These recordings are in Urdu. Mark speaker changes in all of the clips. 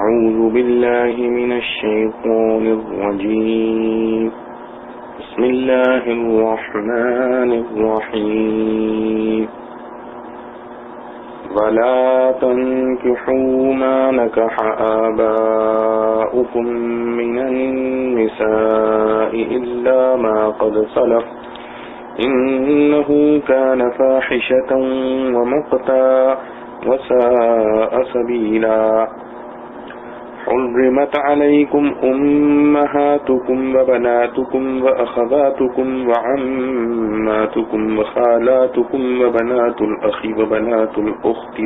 Speaker 1: أعوذ بالله من الشيطان الرجيم بسم الله الرحمن الرحيم ولا تنكحوا ما نكح آباؤكم من النساء إلا ما قد سلف إنه كان فاحشة ومقتا وساء سبيلا حرمت عليكم أمهاتكم وبناتكم وأخواتكم وعماتكم وخالاتكم وبنات الأخ وبنات الأخت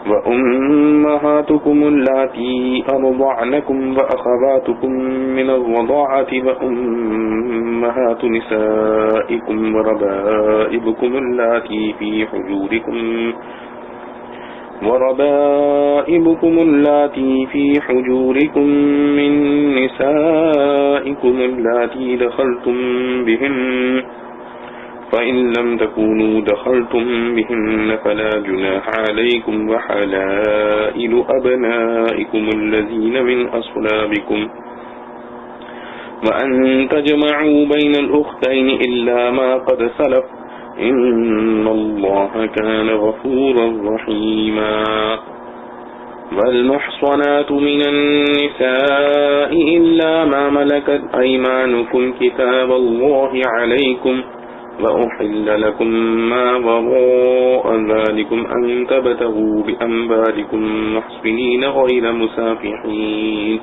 Speaker 1: وأمهاتكم اللاتي أرضعنكم وأخواتكم من الرضاعة وأمهات نسائكم وربائبكم اللاتي في حجوركم من نسائكم اللاتي دخلتم بهن فإن لم تكونوا دخلتم بهن فلا جناح عليكم وحلائل أبنائكم الذين من أصلابكم وأن تجمعوا بين الأختين إلا ما قد سلف إن الله كان غفورا رحيما والمحصنات من النساء إلا ما ملكت أيمانكم كتاب الله عليكم وأحل لكم ما وراء ذلكم أن تبتغوا بأنباركم محصنين غير مسافحين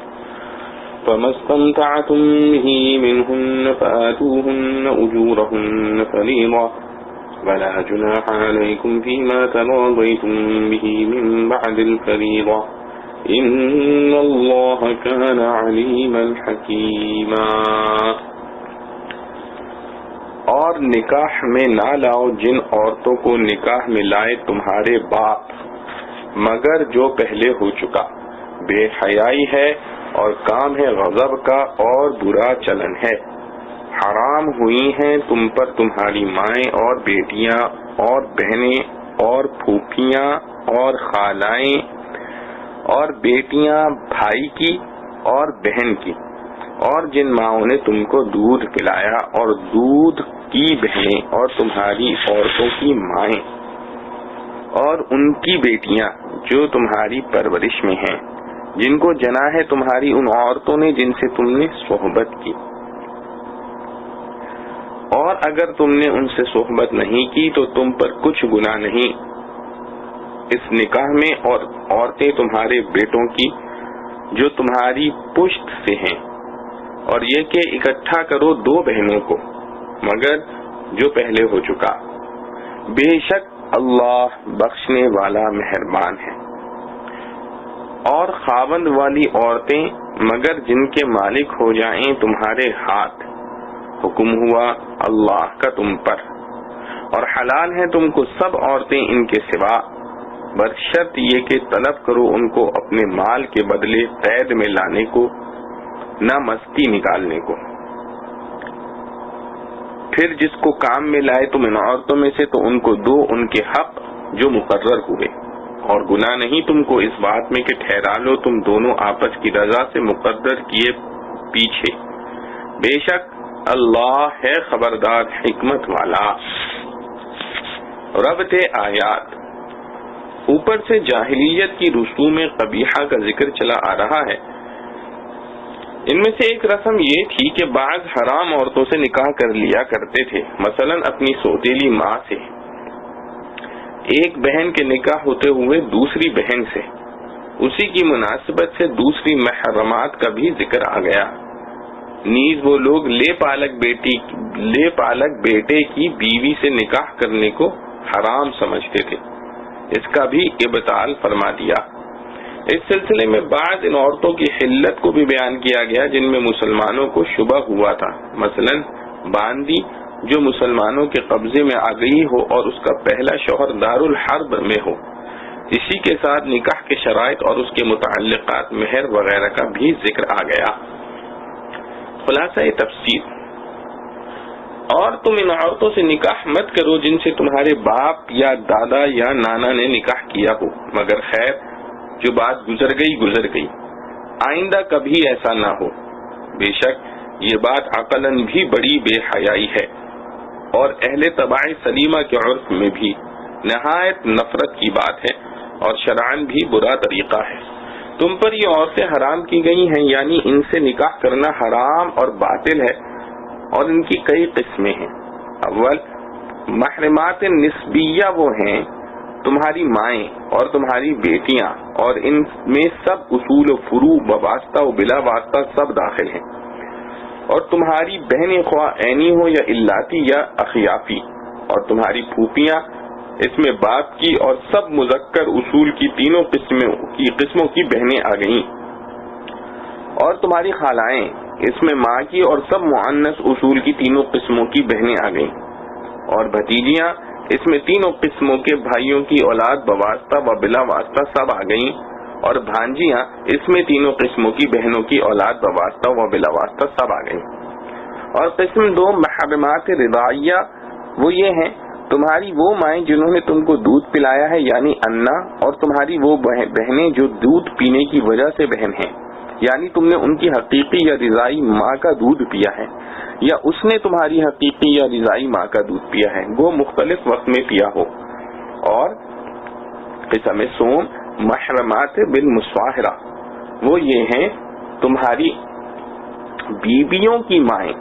Speaker 1: فما استمتعتم به منهن فآتوهن أجورهن فريضة ولا جناح عليكم فيما تراضيتم به من بعد الفريضة إن الله كان عليما حكيما اور نکاح میں نہ لاؤ جن عورتوں کو نکاح میں لائے تمہارے باپ مگر جو پہلے ہو چکا، بے حیائی ہے اور کام ہے غضب کا اور برا چلن ہے۔ حرام ہوئی ہیں تم پر تمہاری مائیں اور بیٹیاں اور بہنیں اور پھوپھیاں اور خالائیں اور بیٹیاں بھائی کی اور بہن کی، اور جن ماؤں نے تم کو دودھ پلایا اور دودھ کی بہنیں اور تمہاری عورتوں کی مائیں اور ان کی بیٹیاں جو تمہاری پرورش میں ہیں، جن کو جنا ہے تمہاری ان عورتوں نے جن سے تم نے صحبت کی، اور اگر تم نے ان سے صحبت نہیں کی تو تم پر کچھ گناہ نہیں اس نکاح میں، اور عورتیں تمہارے بیٹوں کی جو تمہاری پشت سے ہیں، اور یہ کہ اکٹھا کرو دو بہنوں کو مگر جو پہلے ہو چکا، بے شک اللہ بخشنے والا مہربان ہے۔ اور خاوند والی عورتیں مگر جن کے مالک ہو جائیں تمہارے ہاتھ، حکم ہوا اللہ کا تم پر، اور حلال ہیں تم کو سب عورتیں ان کے سوا، بشرط یہ کہ طلب کرو ان کو اپنے مال کے بدلے قید میں لانے کو، نہ مستی نکالنے کو۔ پھر جس کو کام میں لائے تم ان عورتوں میں سے تو ان کو دو ان کے حق جو مقرر ہوئے، اور گناہ نہیں تم کو اس بات میں کہ ٹھہرا لو تم دونوں آپس کی رضا سے مقرر کیے پیچھے، بے شک اللہ ہے خبردار حکمت والا۔ ربط آیات، اوپر سے جاہلیت کی رسوم قبیحہ کا ذکر چلا آ رہا ہے۔ ان میں سے ایک رسم یہ تھی کہ بعض حرام عورتوں سے نکاح کر لیا کرتے تھے، مثلا اپنی سوتیلی ماں سے، ایک بہن کے نکاح ہوتے ہوئے دوسری بہن سے، اسی کی مناسبت سے دوسری محرمات کا بھی ذکر آ گیا۔ نیز وہ لوگ لے پالک بیٹے کی بیوی سے نکاح کرنے کو حرام سمجھتے تھے، اس کا بھی ابطال فرما دیا۔ اس سلسلے میں بعض ان عورتوں کی حلت کو بھی بیان کیا گیا جن میں مسلمانوں کو شبہ ہوا تھا، مثلا باندی جو مسلمانوں کے قبضے میں آ گئی ہو اور اس کا پہلا شوہر دارالحرب میں ہو، اسی کے ساتھ نکاح کے شرائط اور اس کے متعلقات مہر وغیرہ کا بھی ذکر آ گیا۔ خلاصہ تفسیر، اور تم ان عورتوں سے نکاح مت کرو جن سے تمہارے باپ یا دادا یا نانا نے نکاح کیا ہو، مگر خیر جو بات گزر گئی، آئندہ کبھی ایسا نہ ہو۔ بے شک یہ بات عقلاً بھی بڑی بے حیائی ہے اور اہل طباع سلیمہ کے عرف میں بھی نہایت نفرت کی بات ہے اور شرعاً بھی برا طریقہ ہے۔ تم پر یہ عورتیں حرام کی گئی ہیں، یعنی ان سے نکاح کرنا حرام اور باطل ہے، اور ان کی کئی قسمیں ہیں۔ اول محرمات نسبیہ وہ ہیں تمہاری مائیں اور تمہاری بیٹیاں، اور ان میں سب اصول و فروع بواسطہ و بلا واسطہ سب داخل ہیں، اور تمہاری بہنیں خواہ عینی ہو یا الاتی یا اخیافی، اور تمہاری پھوپھیاں اس میں باپ کی اور سب مذکر اصول کی تینوں قسموں کی بہنیں آ گئیں، اور تمہاری خالائیں اس میں ماں کی اور سب مؤنث اصول کی تینوں قسموں کی بہنیں آ گئیں، اور بھتیجیاں اس میں تینوں قسموں کے بھائیوں کی اولاد بواسطہ و بلا واسطہ سب آ گئیں، اور بھانجیاں اس میں تینوں قسموں کی بہنوں کی اولاد بواسطہ و بلا واسطہ سب آ گئیں۔ اور قسم دو محرمات رضاعیہ وہ یہ ہیں تمہاری وہ مائیں جنہوں نے تم کو دودھ پلایا ہے یعنی انا، اور تمہاری وہ بہنیں جو دودھ پینے کی وجہ سے بہن ہیں، یعنی تم نے ان کی حقیقی یا رضائی ماں کا دودھ پیا ہے، یا اس نے تمہاری حقیقی یا رضائی ماں کا دودھ پیا ہے، وہ مختلف وقت میں پیا ہو۔ اور قسم سوم محرمات بالمصاہرہ وہ یہ ہیں تمہاری بیویوں کی مائیں،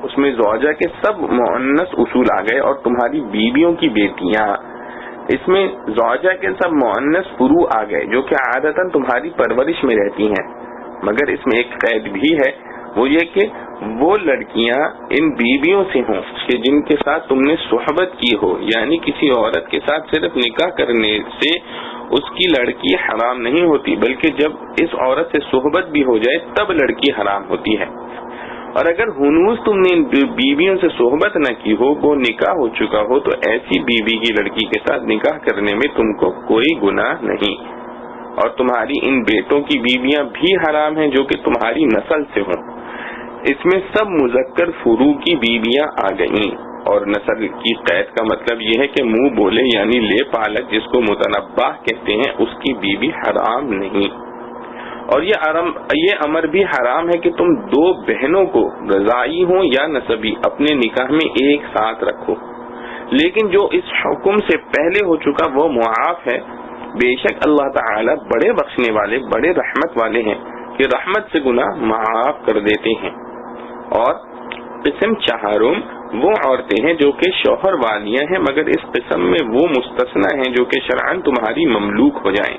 Speaker 1: اس میں زوجہ کے سب مؤنث اصول آ گئے، اور تمہاری بیویوں کی بیٹیاں اس میں زوجہ کے سب مؤنث فروع آ گئے، جو کہ عادتاً تمہاری پرورش میں رہتی ہیں، مگر اس میں ایک قید بھی ہے، وہ یہ کہ وہ لڑکیاں ان بیویوں سے ہوں کہ جن کے ساتھ تم نے صحبت کی ہو، یعنی کسی عورت کے ساتھ صرف نکاح کرنے سے اس کی لڑکی حرام نہیں ہوتی، بلکہ جب اس عورت سے صحبت بھی ہو جائے تب لڑکی حرام ہوتی ہے۔ اور اگر ہنوز تم نے ان بیویوں سے صحبت نہ کی ہو، وہ نکاح ہو چکا ہو، تو ایسی بیوی کی لڑکی کے ساتھ نکاح کرنے میں تم کو کوئی گناہ نہیں۔ اور تمہاری ان بیٹوں کی بیویاں بھی حرام ہیں جو کہ تمہاری نسل سے ہوں، اس میں سب مذکر فروع کی بیویاں آ گئیں، اور نسل کی قید کا مطلب یہ ہے کہ منہ بولے یعنی لے پالک جس کو متنبہ کہتے ہیں، اس کی بیوی حرام نہیں۔ اور یہ امر بھی حرام ہے کہ تم دو بہنوں کو رضائی ہوں یا نسبی اپنے نکاح میں ایک ساتھ رکھو، لیکن جو اس حکم سے پہلے ہو چکا وہ معاف ہے، بے شک اللہ تعالی بڑے بخشنے والے بڑے رحمت والے ہیں کہ رحمت سے گناہ معاف کر دیتے ہیں۔ اور قسم چہارم وہ عورتیں ہیں جو کہ شوہر والیاں ہیں، مگر اس قسم میں وہ مستثنی ہیں جو کہ شرعاً تمہاری مملوک ہو جائیں،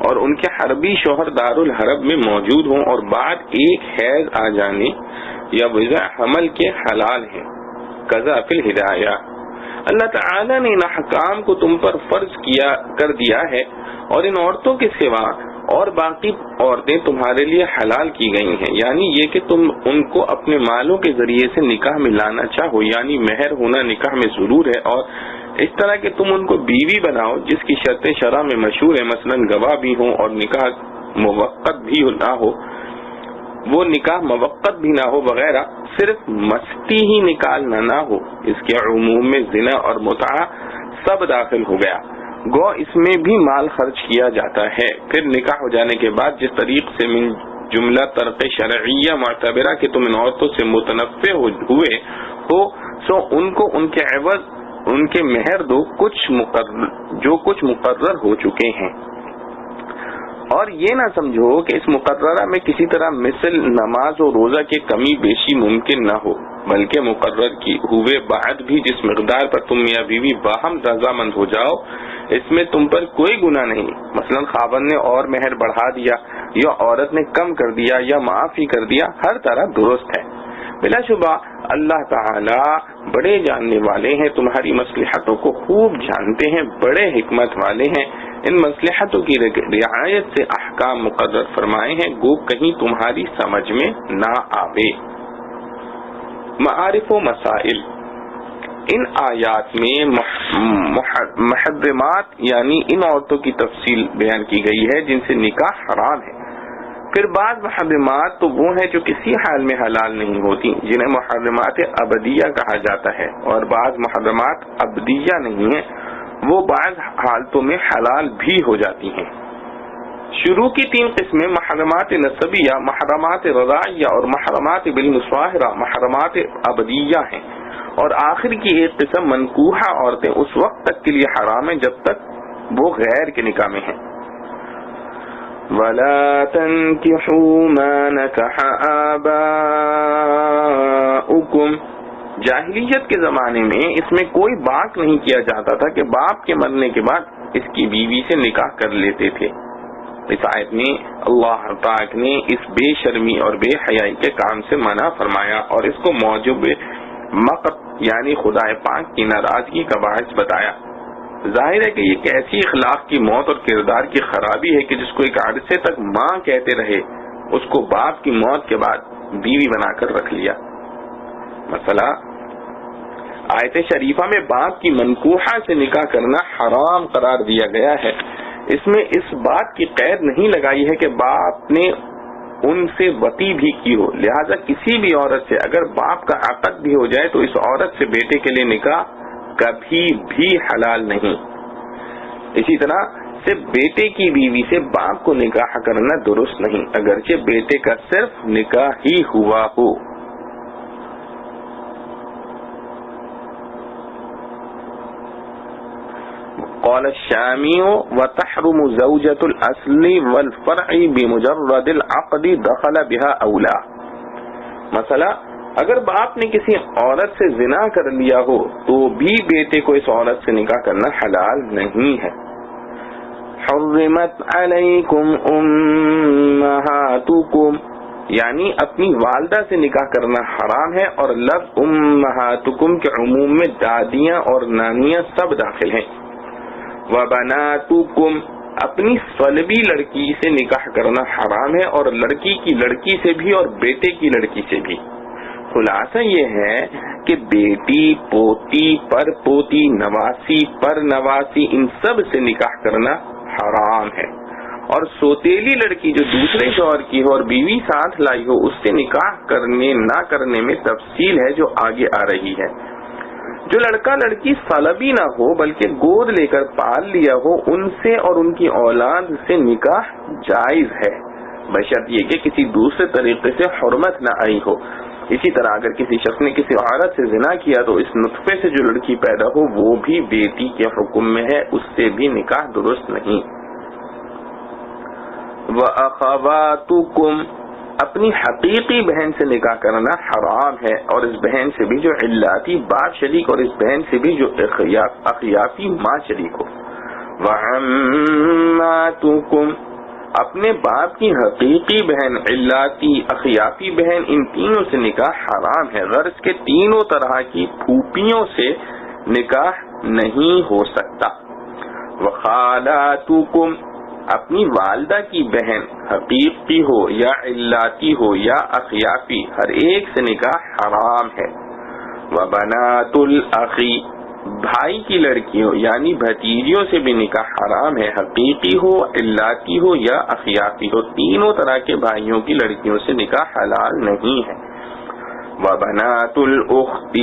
Speaker 1: اور ان کے حربی شوہر دار الحرب میں موجود ہوں، اور بعد ایک حیض آ جانے یا وضع حمل کے حلال ہیں۔ قضا فی الہدایہ اللہ تعالی نے ان احکام کو تم پر فرض کر دیا ہے، اور ان عورتوں کے سوا اور باقی عورتیں تمہارے لیے حلال کی گئی ہیں، یعنی یہ کہ تم ان کو اپنے مالوں کے ذریعے سے نکاح میں لانا چاہو، یعنی مہر ہونا نکاح میں ضرور ہے، اور اس طرح کہ تم ان کو بیوی بناؤ جس کی شرطیں شرع میں مشہور ہیں، مثلا گواہ بھی ہوں اور نکاح موقت بھی نہ ہو، وہ نکاح موقت بھی نہ ہو وغیرہ، صرف مستی ہی نکالنا نہ ہو، اس کے عموم میں زنا اور متعہ سب داخل ہو گیا، گو اس میں بھی مال خرچ کیا جاتا ہے۔ پھر نکاح ہو جانے کے بعد جس طریق سے من جملہ طرق شرعیہ معتبرہ کہ تم ان عورتوں سے متنفع ہوئے ہو، سو ان کو ان کے عوض ان کے مہر دو جو کچھ مقرر ہو چکے ہیں، اور یہ نہ سمجھو کہ اس مقررہ میں کسی طرح مثل نماز و روزہ کے کمی بیشی ممکن نہ ہو، بلکہ مقرر کی ہوئے بعد بھی جس مقدار پر تم میاں بیوی باہم رضامند ہو جاؤ اس میں تم پر کوئی گناہ نہیں، مثلا خاوند نے اور مہر بڑھا دیا یا عورت نے کم کر دیا یا معاف ہی کر دیا، ہر طرح درست ہے۔ بلا شبہ اللہ تعالی بڑے جاننے والے ہیں، تمہاری مصلحتوں کو خوب جانتے ہیں، بڑے حکمت والے ہیں، ان مصلحتوں کی رعایت سے احکام مقرر فرمائے ہیں، گو کہیں تمہاری سمجھ میں نہ آوے۔ معارف و مسائل، ان آیات میں محرمات یعنی ان عورتوں کی تفصیل بیان کی گئی ہے جن سے نکاح حرام ہے۔ پھر بعض محرمات تو وہ ہیں جو کسی حال میں حلال نہیں ہوتی، جنہیں محرمات ابدیہ کہا جاتا ہے، اور بعض محرمات ابدیہ نہیں ہیں، وہ بعض حالتوں میں حلال بھی ہو جاتی ہیں۔ شروع کی 3 قسمیں محرمات نسبیہ، محرمات رضاعیہ اور محرمات بالمصاہرہ، محرمات ابدیہ ہیں، اور آخر کی ایک قسم منکوحہ عورتیں اس وقت تک کے لیے حرام ہیں جب تک وہ غیر کے نکاح میں ہیں۔ وَلَا تَنْكِحُوا مَا نَكَحَ آبَاؤُكُمْ، جاہلیت کے زمانے میں اس میں کوئی باق نہیں کیا جاتا تھا کہ باپ کے مرنے کے بعد اس کی بیوی سے نکاح کر لیتے تھے۔ اس آیت میں اللہ پاک نے اس بے شرمی اور بے حیائی کے کام سے منع فرمایا اور اس کو موجب مقت یعنی خدا پاک کی ناراضگی کا باعث بتایا۔ ظاہر ہے کہ یہ ایک ایسی اخلاق کی موت اور کردار کی خرابی ہے کہ جس کو ایک عرصے تک ماں کہتے رہے اس کو باپ کی موت کے بعد بیوی بنا کر رکھ لیا۔ مسئلہ آیت شریفہ میں باپ کی منکوحہ سے نکاح کرنا حرام قرار دیا گیا ہے۔ اس میں اس بات کی قید نہیں لگائی ہے کہ باپ نے ان سے وطی بھی کی ہو، لہذا کسی بھی عورت سے اگر باپ کا عقد بھی ہو جائے تو اس عورت سے بیٹے کے لیے نکاح کبھی بھی حلال نہیں۔ اسی طرح صرف بیٹے کی بیوی سے باپ کو نکاح کرنا درست نہیں، اگرچہ بیٹے کا صرف نکاح ہی ہوا ہو۔ قال الشامی وتحرم زوجة الاصل والفرع بمجرد العقد دخل بها اولا۔ مسئلہ اگر باپ نے کسی عورت سے زنا کر لیا ہو تو بھی بیٹے کو اس عورت سے نکاح کرنا حلال نہیں ہے۔ حرمت علیکم امہاتکم، یعنی اپنی والدہ سے نکاح کرنا حرام ہے، اور لفظ امہاتکم کے عموم میں دادیاں اور نانیاں سب داخل ہیں۔ وبناتکم، اپنی صلبی لڑکی سے نکاح کرنا حرام ہے، اور لڑکی کی لڑکی سے بھی اور بیٹے کی لڑکی سے بھی۔ خلاصہ یہ ہے کہ بیٹی، پوتی، پر پوتی، نواسی، پر نواسی، ان سب سے نکاح کرنا حرام ہے، اور سوتیلی لڑکی جو دوسرے شوہر کی ہو اور بیوی ساتھ لائی ہو اس سے نکاح کرنے نہ کرنے میں تفصیل ہے جو آگے آ رہی ہے۔ جو لڑکا لڑکی صلبی نہ ہو بلکہ گود لے کر پال لیا ہو ان سے اور ان کی اولاد سے نکاح جائز ہے، بشرط یہ کہ کسی دوسرے طریقے سے حرمت نہ آئی ہو۔ اسی طرح اگر کسی شخص نے کسی عورت سے زنا کیا تو اس نطفے سے جو لڑکی پیدا ہو وہ بھی بیٹی کے حکم میں ہے، اس سے بھی نکاح درست نہیں۔ وَأَخَوَاتُكُمْ، اپنی حقیقی بہن سے نکاح کرنا حرام ہے، اور اس بہن سے بھی جو علاتی باپ شریک اور اس بہن سے بھی جو اخیافی ماں شریک ہو۔ وَعَمَّاتُكُمْ، اپنے باپ کی حقیقی بہن، علاتی، اخیافی بہن، ان تینوں سے نکاح حرام ہے، غرض کے تینوں طرح کی پھوپھیوں سے نکاح نہیں ہو سکتا۔ وَخَالَاتُكُمْ، اپنی والدہ کی بہن حقیقی ہو یا علاتی ہو یا اخیافی، ہر ایک سے نکاح حرام ہے۔ وبنات الاخی، بھائی کی لڑکیوں یعنی بھتیجیوں سے بھی نکاح حرام ہے، حقیقی ہو، علاتی ہو یا اخیافی ہو، تینوں طرح کے بھائیوں کی لڑکیوں سے نکاح حلال نہیں ہے۔ وبنات الاخت،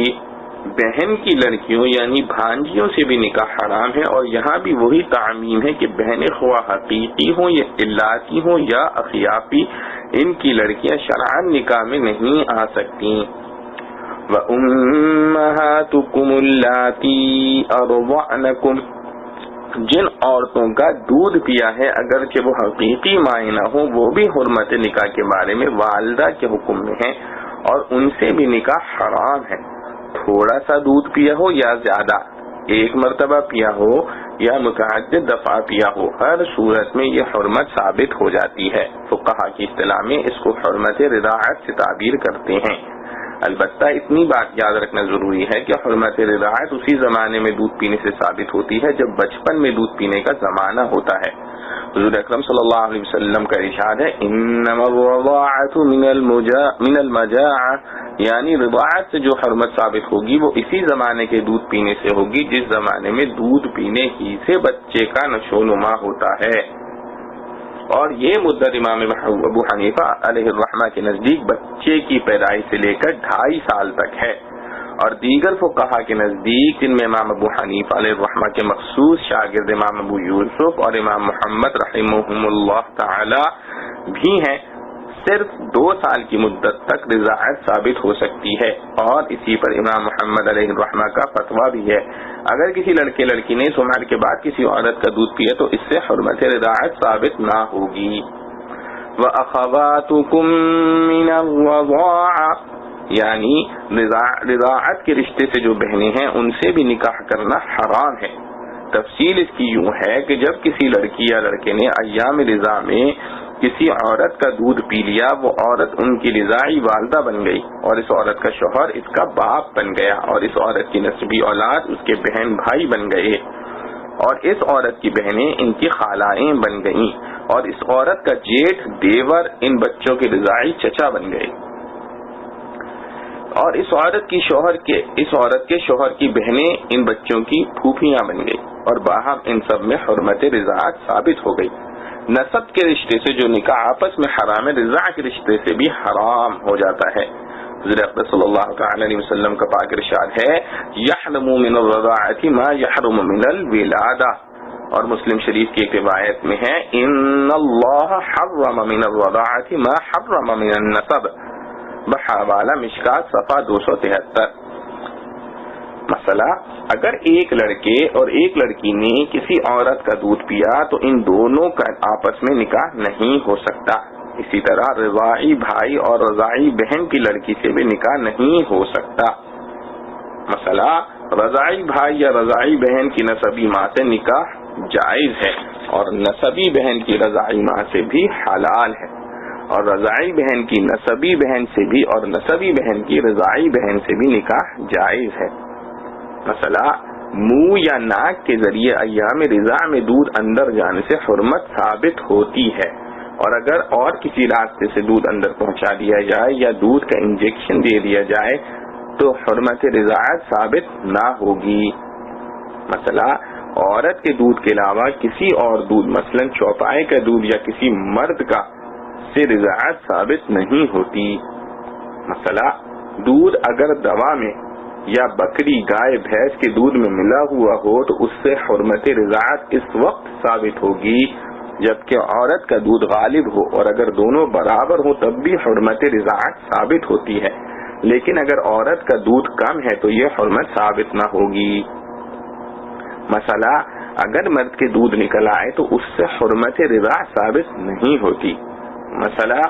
Speaker 1: بہن کی لڑکیوں یعنی بھانجیوں سے بھی نکاح حرام ہے، اور یہاں بھی وہی تعمیم ہے کہ بہنیں خواہ حقیقی ہوں یا علاتی ہوں یا اخیافی، ان کی لڑکیاں شرعاً نکاح میں نہیں آ سکتی۔ وَأُمَّهَاتُكُمُ اللَّاتِي أَرْضَعْنَكُمْ، جن عورتوں کا دودھ پیا ہے اگرچہ وہ حقیقی مائیں نہ ہوں وہ بھی حرمت نکاح کے بارے میں والدہ کے حکم میں ہیں، اور ان سے بھی نکاح حرام ہے۔ تھوڑا سا دودھ پیا ہو یا زیادہ، ایک مرتبہ پیا ہو یا متعدد دفعہ پیا ہو، ہر صورت میں یہ حرمت ثابت ہو جاتی ہے۔ فقہا کی اصطلاح میں اس کو حرمت رضاعت سے تعبیر کرتے ہیں۔ البتہ اتنی بات یاد رکھنا ضروری ہے کہ حرمت رضاعت اسی زمانے میں دودھ پینے سے ثابت ہوتی ہے جب بچپن میں دودھ پینے کا زمانہ ہوتا ہے۔ حضور اکرم صلی اللہ علیہ وسلم کا ارشاد ہے، انما الرضاعۃ من المجاعہ، یعنی رضاعت سے جو حرمت ثابت ہوگی وہ اسی زمانے کے دودھ پینے سے ہوگی جس زمانے میں دودھ پینے ہی سے بچے کا نشو و نما ہوتا ہے۔ اور یہ مدت امام ابو حنیفہ علیہ الرحمہ کے نزدیک بچے کی پیدائش سے لے کر 2.5 سال تک ہے، اور دیگر فقہا کے نزدیک، جن میں امام ابو حنیفہ علیہ الرحمہ کے مخصوص شاگرد امام ابو یوسف اور امام محمد رحمہم اللہ تعالی بھی ہیں، صرف 2 سال کی مدت تک رضاعت ثابت ہو سکتی ہے، اور اسی پر امام محمد علیہ الرحمہ کا فتویٰ بھی ہے۔ اگر کسی لڑکے لڑکی نے 100 ماہ کے بعد کسی عورت کا دودھ پیا تو اس سے حرمت رضاعت ثابت نہ ہوگی۔ وَأَخَوَاتُكُم مِّنَ الرَّضَاعَةِ، یعنی رضاعت کے رشتے سے جو بہنیں ہیں ان سے بھی نکاح کرنا حرام ہے۔ تفصیل اس کی یوں ہے کہ جب کسی لڑکی یا لڑکے نے ایام رضا میں کسی عورت کا دودھ پی لیا، وہ عورت ان کی رضاعی والدہ بن گئی، اور اس عورت کا شوہر اس کا باپ بن گیا، اور اس عورت کی نسبی اولاد اس کے بہن بھائی بن گئے، اور اس عورت کی بہنیں ان کی خالائیں بن گئیں، اور اس عورت کا جیٹھ دیور ان بچوں کے رضاعی چچا بن گئے، اور اس عورت کے شوہر کی بہنیں ان بچوں کی پھوپھیاں بن گئی، اور باہم ان سب میں حرمت رضاعت ثابت ہو گئی۔ نسب کے رشتے سے جو نکاح آپس میں حرام ہے، رضاع کے رشتے سے بھی حرام ہو جاتا ہے۔ حضور اقدس صلی اللہ تعالی علیہ وسلم کا پاک ارشاد ہے، یحرم من الرضاعۃ ما یحرم من الولادہ، اور مسلم شریف کی ایک روایت میں ہے، ان اللہ حرم من الرضاعۃ ما حرم من النسب، بحوالہ مشکات صفحہ 273۔ مسئلہ، اگر ایک لڑکے اور ایک لڑکی نے کسی عورت کا دودھ پیا تو ان دونوں کا آپس میں نکاح نہیں ہو سکتا۔ اسی طرح رضاعی بھائی اور رضاعی بہن کی لڑکی سے بھی نکاح نہیں ہو سکتا۔ مسئلہ، رضاعی بھائی یا رضاعی بہن کی نسبی ماں سے نکاح جائز ہے، اور نسبی بہن کی رضاعی ماں سے بھی حلال ہے، اور رضاعی بہن کی نسبی بہن سے بھی اور نسبی بہن کی رضاعی بہن سے بھی نکاح جائز ہے۔ مسئلہ، منہ یا ناک کے ذریعے ایام رضا میں دودھ اندر جانے سے حرمت ثابت ہوتی ہے، اور اگر اور کسی راستے سے دودھ اندر پہنچا دیا جائے یا دودھ کا انجیکشن دے دیا جائے تو حرمت رضاعت ثابت نہ ہوگی۔ مسئلہ، عورت کے دودھ کے علاوہ کسی اور دودھ، مثلا چوپائے کا دودھ یا کسی مرد کا، سے رضاعت ثابت نہیں ہوتی۔ مسئلہ، دودھ اگر دوا میں یا بکری، گائے، بھینس کے دودھ میں ملا ہوا ہو تو اس سے حرمت رضاعت اس وقت ثابت ہوگی جبکہ عورت کا دودھ غالب ہو، اور اگر دونوں برابر ہو تب بھی حرمت رضاعت ثابت ہوتی ہے، لیکن اگر عورت کا دودھ کم ہے تو یہ حرمت ثابت نہ ہوگی۔ مسئلہ، اگر مرد کے دودھ نکل آئے تو اس سے حرمت رضاع ثابت نہیں ہوتی۔ مسئلہ،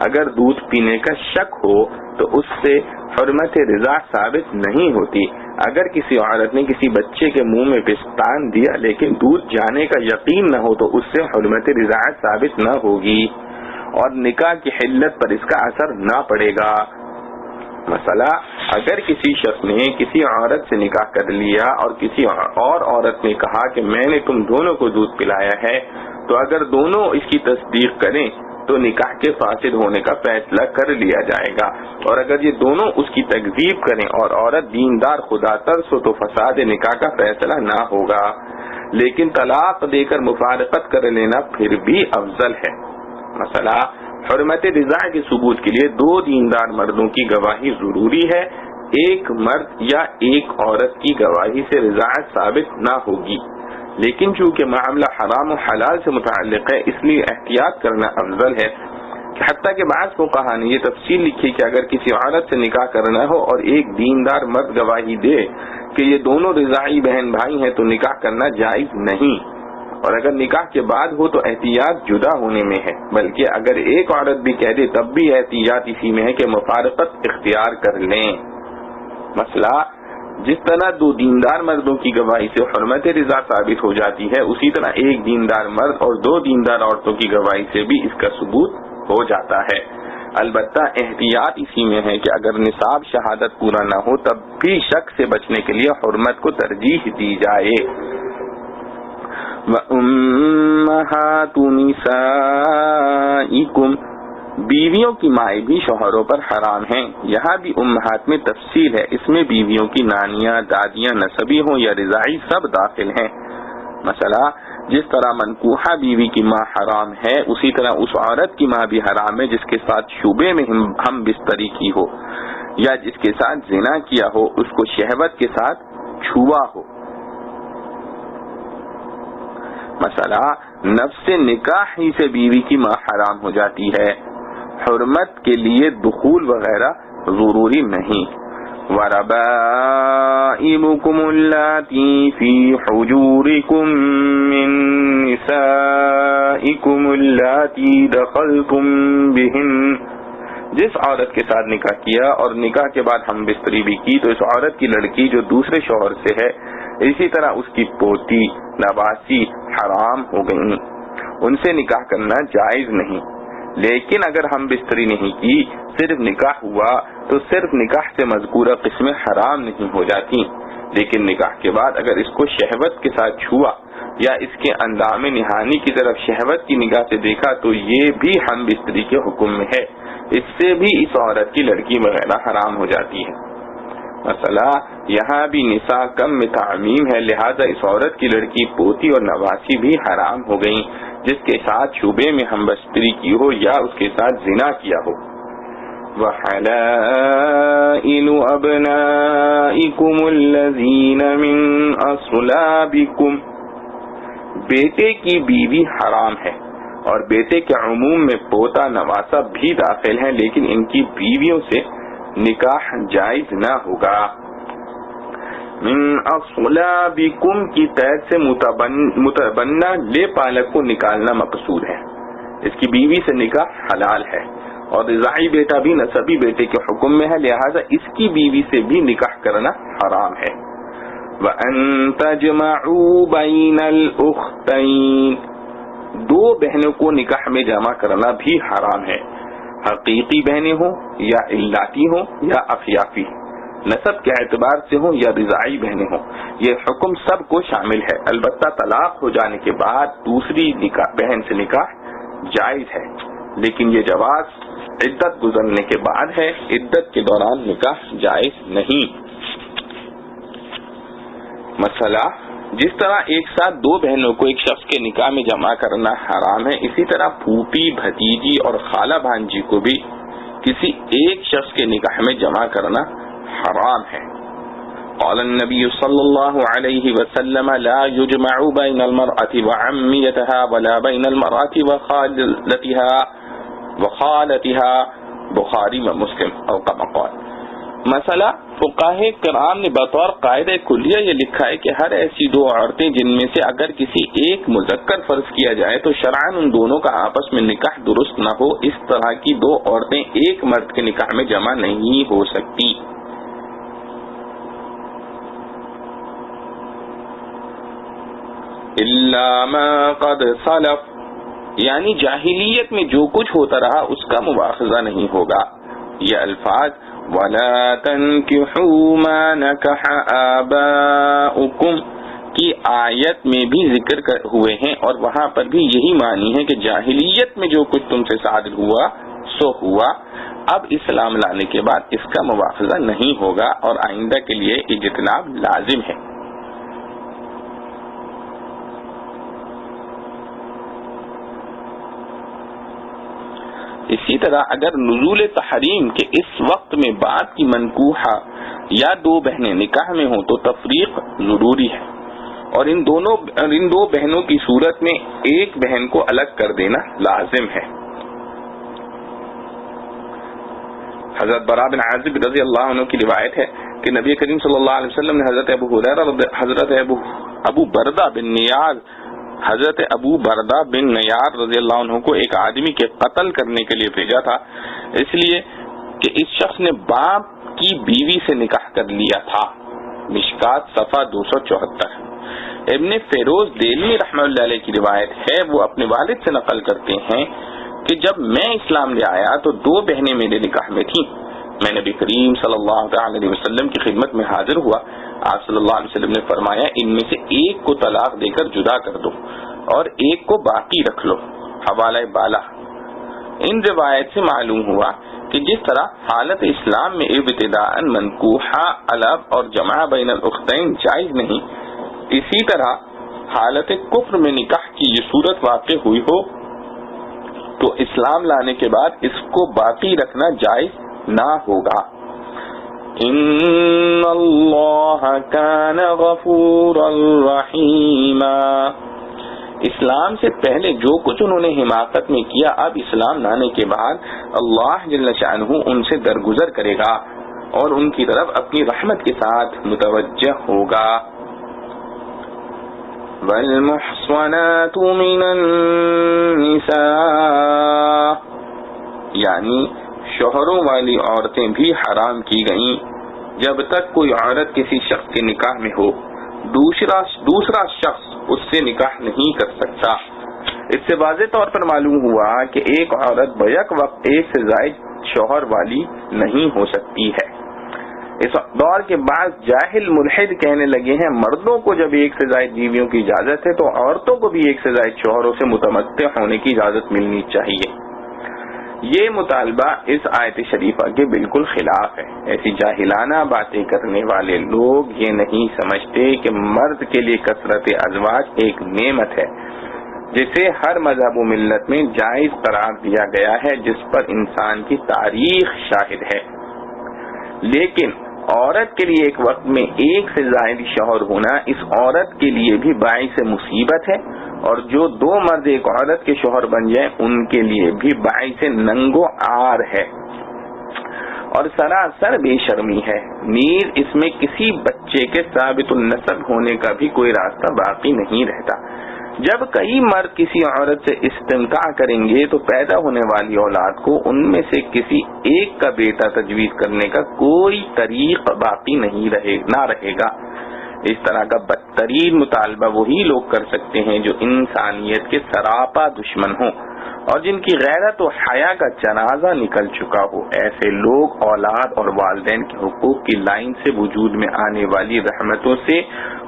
Speaker 1: اگر دودھ پینے کا شک ہو تو اس سے حرمت رضاع ثابت نہیں ہوتی۔ اگر کسی عورت نے کسی بچے کے منہ میں پستان دیا لیکن دودھ جانے کا یقین نہ ہو تو اس سے حرمت رضاع ثابت نہ ہوگی، اور نکاح کی حلت پر اس کا اثر نہ پڑے گا۔ مسئلہ، اگر کسی شخص نے کسی عورت سے نکاح کر لیا اور کسی اور عورت نے کہا کہ میں نے تم دونوں کو دودھ پلایا ہے، تو اگر دونوں اس کی تصدیق کریں تو نکاح کے فاسد ہونے کا فیصلہ کر لیا جائے گا، اور اگر یہ دونوں اس کی تکذیب کریں اور عورت دیندار خدا ترس ہو تو فساد نکاح کا فیصلہ نہ ہوگا، لیکن طلاق دے کر مفارقت کر لینا پھر بھی افضل ہے۔ مسئلہ، حرمت رضاع کے ثبوت کے لیے 2 دیندار مردوں کی گواہی ضروری ہے۔ ایک مرد یا ایک عورت کی گواہی سے رضاعت ثابت نہ ہوگی، لیکن چونکہ معاملہ حرام و حلال سے متعلق ہے اس لیے احتیاط کرنا افضل ہے، کہ حتیٰ کہ بعض فقہا نے یہ تفصیل لکھی کہ اگر کسی عورت سے نکاح کرنا ہو اور ایک دیندار مرد گواہی دے کہ یہ دونوں رضاعی بہن بھائی ہیں تو نکاح کرنا جائز نہیں، اور اگر نکاح کے بعد ہو تو احتیاط جدا ہونے میں ہے، بلکہ اگر ایک عورت بھی کہہ دے تب بھی احتیاط اسی میں ہے کہ مفارقت اختیار کر لیں۔ مسئلہ، جس طرح 2 دیندار مردوں کی گواہی سے حرمت رضا ثابت ہو جاتی ہے، اسی طرح ایک دیندار مرد اور 2 دیندار عورتوں کی گواہی سے بھی اس کا ثبوت ہو جاتا ہے۔ البتہ احتیاط اسی میں ہے کہ اگر نصاب شہادت پورا نہ ہو تب بھی شک سے بچنے کے لیے حرمت کو ترجیح دی جائے۔ وَأُمَّهَاتُ نِسَائِكُمْ، بیویوں کی مائیں بھی شوہروں پر حرام ہیں۔ یہاں بھی امہات میں تفصیل ہے، اس میں بیویوں کی نانیاں، دادیاں، نسبی ہوں یا رضاعی سب داخل ہیں۔ مسئلہ، جس طرح منکوحہ بیوی کی ماں حرام ہے اسی طرح اس عورت کی ماں بھی حرام ہے جس کے ساتھ شبے میں ہم بستری کی ہو، یا جس کے ساتھ زنا کیا ہو اس کو شہوت کے ساتھ چھوا ہو۔ مسئلہ نفس نکاح ہی سے بیوی کی ماں حرام ہو جاتی ہے، حرمت کے لیے دخول وغیرہ ضروری نہیں۔ وَرَبَائِبُكُمُ اللَّاتِي فِي حُجُورِكُم مِّن نِّسَائِكُمُ اللَّاتِي دَخَلْتُم بِهِنَّ، جس عورت کے ساتھ نکاح کیا اور نکاح کے بعد ہم بستری بھی کی تو اس عورت کی لڑکی جو دوسرے شوہر سے ہے، اسی طرح اس کی پوتی نواسی حرام ہو گئیں، ان سے نکاح کرنا جائز نہیں۔ لیکن اگر ہم بستری نہیں کی، صرف نکاح ہوا تو صرف نکاح سے مذکورہ قسمیں حرام نہیں ہو جاتی، لیکن نکاح کے بعد اگر اس کو شہوت کے ساتھ چھوا یا اس کے اندام نہانی کی طرف شہوت کی نگاہ سے دیکھا تو یہ بھی ہم بستری کے حکم میں ہے، اس سے بھی اس عورت کی لڑکی وغیرہ حرام ہو جاتی ہے۔ مسئلہ یہاں بھی نساء کم میں تعمیم ہے، لہذا اس عورت کی لڑکی پوتی اور نواسی بھی حرام ہو گئیں جس کے ساتھ شبے میں ہم بستری کی ہو یا اس کے ساتھ زنا کیا ہو۔ وَحَلَائِلُ أَبْنَائِكُمُ الَّذِينَ مِنْ أَصْلَابِكُمْ، بیٹے کی بیوی حرام ہے اور بیٹے کے عموم میں پوتا نواسا بھی داخل ہیں، لیکن ان کی بیویوں سے نکاح جائز نہ ہوگا۔ من اصلابکم کی قید سے متبنہ لے پالک کو نکالنا مقصود ہے، اس کی بیوی سے نکاح حلال ہے، اور رضاعی بیٹا بھی نسبی بیٹے کے حکم میں ہے، لہذا اس کی بیوی سے بھی نکاح کرنا حرام ہے۔ وَأَن تَجْمَعُوا بَيْنَ الْأُخْتَيْنِ، دو بہنوں کو نکاح میں جمع کرنا بھی حرام ہے، حقیقی بہنیں ہوں یا الاتی ہوں یا افیافی، نسب کے اعتبار سے ہوں یا رضاعی بہنیں ہوں، یہ حکم سب کو شامل ہے، البتہ طلاق ہو جانے کے بعد دوسری بہن سے نکاح جائز ہے، لیکن یہ جواز عدت گزرنے کے بعد ہے، عدت کے دوران نکاح جائز نہیں۔ مسئلہ جس طرح ایک ساتھ دو بہنوں کو ایک شخص کے نکاح میں جمع کرنا حرام ہے، اسی طرح پھوپھی، بھتیجی اور خالہ بھانجی کو بھی کسی ایک شخص کے نکاح میں جمع کرنا حرام ہے۔ قال النبی صلی اللہ علیہ وسلم لا يجمع بین المرأة وعمیتها ولا بین المرأة وخالتها، بخاری و مسلم او کما قال۔ مسئلہ فقہائے کرام نے بطور قاعدہ کلیہ یہ لکھا ہے کہ ہر ایسی دو عورتیں جن میں سے اگر کسی ایک مذکر فرض کیا جائے تو شرعاً ان دونوں کا آپس میں نکاح درست نہ ہو، اس طرح کی دو عورتیں ایک مرد کے نکاح میں جمع نہیں ہو سکتی۔ الا ما قد سلف، یعنی جاہلیت میں جو کچھ ہوتا رہا اس کا مواخذہ نہیں ہوگا۔ یہ الفاظ وَلَا تَنْكِحُوا مَا نَكَحَ آبَاؤُكُمْ کی آیت میں بھی ذکر ہوئے ہیں، اور وہاں پر بھی یہی معنی ہے کہ جاہلیت میں جو کچھ تم سے صادر ہوا سو ہوا، اب اسلام لانے کے بعد اس کا مواخذہ نہیں ہوگا اور آئندہ کے لیے اجتناب لازم ہے۔ اسی طرح اگر نزول تحریم کے اس وقت میں بعد کی منکوحہ یا دو بہنیں نکاح میں ہوں تو تفریق ضروری ہے، اور ان دو بہنوں کی صورت میں ایک بہن کو الگ کر دینا لازم ہے۔ حضرت براء بن عازب رضی اللہ عنہ کی روایت ہے کہ نبی کریم صلی اللہ علیہ وسلم نے حضرت ابو بردہ بن نیار رضی اللہ عنہ کو ایک آدمی کے قتل کرنے کے لیے بھیجا تھا، اس لیے کہ اس شخص نے باپ کی بیوی سے نکاح کر لیا تھا۔ مشکات صفحہ 274۔ ابن فیروز دہلوی رحمۃ اللہ علیہ کی روایت ہے، وہ اپنے والد سے نقل کرتے ہیں کہ جب میں اسلام لے آیا تو دو بہنیں میرے نکاح میں تھیں، میں نبی کریم صلی اللہ علیہ وسلم کی خدمت میں حاضر ہوا، آپ صلی اللہ علیہ وسلم نے فرمایا ان میں سے ایک کو طلاق دے کر جدا کر دو اور ایک کو باقی رکھ لو، حوالہ بالا۔ ان روایت سے معلوم ہوا کہ جس طرح حالت اسلام میں ابتداءً منکوحہ الب اور جمع بین الاختین جائز نہیں، اسی طرح حالت کفر میں نکاح کی یہ صورت واقع ہوئی ہو تو اسلام لانے کے بعد اس کو باقی رکھنا جائز نہ ہوگا۔ ان اللہ کان غفورا رحیما۔ اسلام سے پہلے جو کچھ انہوں نے حماقت میں کیا، اب اسلام لانے کے بعد اللہ جل شانہ ان سے درگزر کرے گا اور ان کی طرف اپنی رحمت کے ساتھ متوجہ ہوگا۔ والمحصنات من النساء، یعنی شوہروں والی عورتیں بھی حرام کی گئیں جب تک کوئی عورت کسی شخص کے نکاح میں ہو، دوسرا شخص اس سے نکاح نہیں کر سکتا۔ اس سے واضح طور پر معلوم ہوا کہ ایک عورت بیک وقت ایک سے زائد شوہر والی نہیں ہو سکتی ہے۔ اس دور کے بعد جاہل ملحد کہنے لگے ہیں مردوں کو جب ایک سے زائد بیویوں کی اجازت ہے تو عورتوں کو بھی ایک سے زائد شوہروں سے متمتع ہونے کی اجازت ملنی چاہیے۔ یہ مطالبہ اس آیت شریفہ کے بالکل خلاف ہے۔ ایسی جاہلانہ باتیں کرنے والے لوگ یہ نہیں سمجھتے کہ مرد کے لیے کثرت ازواج ایک نعمت ہے جسے ہر مذہب و ملت میں جائز قرار دیا گیا ہے، جس پر انسان کی تاریخ شاہد ہے۔ لیکن عورت کے لیے ایک وقت میں ایک سے زائد شوہر ہونا اس عورت کے لیے بھی باعث مصیبت ہے، اور جو دو مرد ایک عورت کے شوہر بن جائیں ان کے لیے بھی باعث ننگ و عار ہے اور سراسر بے شرمی ہے۔ نیز اس میں کسی بچے کے ثابت النسب ہونے کا بھی کوئی راستہ باقی نہیں رہتا۔ جب کئی مرد کسی عورت سے استمتاع کریں گے تو پیدا ہونے والی اولاد کو ان میں سے کسی ایک کا بیٹا تجویز کرنے کا کوئی طریق باقی نہ رہے گا۔ اس طرح کا بدترین مطالبہ وہی لوگ کر سکتے ہیں جو انسانیت کے سراپا دشمن ہوں اور جن کی غیرت و حیا کا جنازہ نکل چکا ہو۔ ایسے لوگ اولاد اور والدین کے حقوق کی لائن سے وجود میں آنے والی رحمتوں سے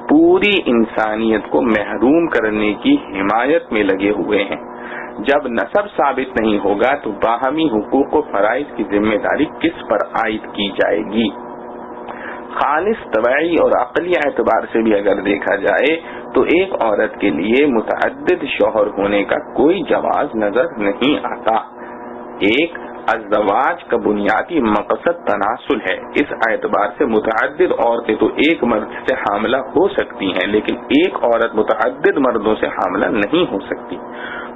Speaker 1: پوری انسانیت کو محروم کرنے کی حمایت میں لگے ہوئے ہیں۔ جب نسب ثابت نہیں ہوگا تو باہمی حقوق و فرائض کی ذمہ داری کس پر عائد کی جائے گی؟ خالص طبعی اور عقلی اعتبار سے بھی اگر دیکھا جائے تو ایک عورت کے لیے متعدد شوہر ہونے کا کوئی جواز نظر نہیں آتا۔ ایک ازدواج کا بنیادی مقصد تناسل ہے۔ اس اعتبار سے متعدد عورتیں تو ایک مرد سے حاملہ ہو سکتی ہیں، لیکن ایک عورت متعدد مردوں سے حاملہ نہیں ہو سکتی،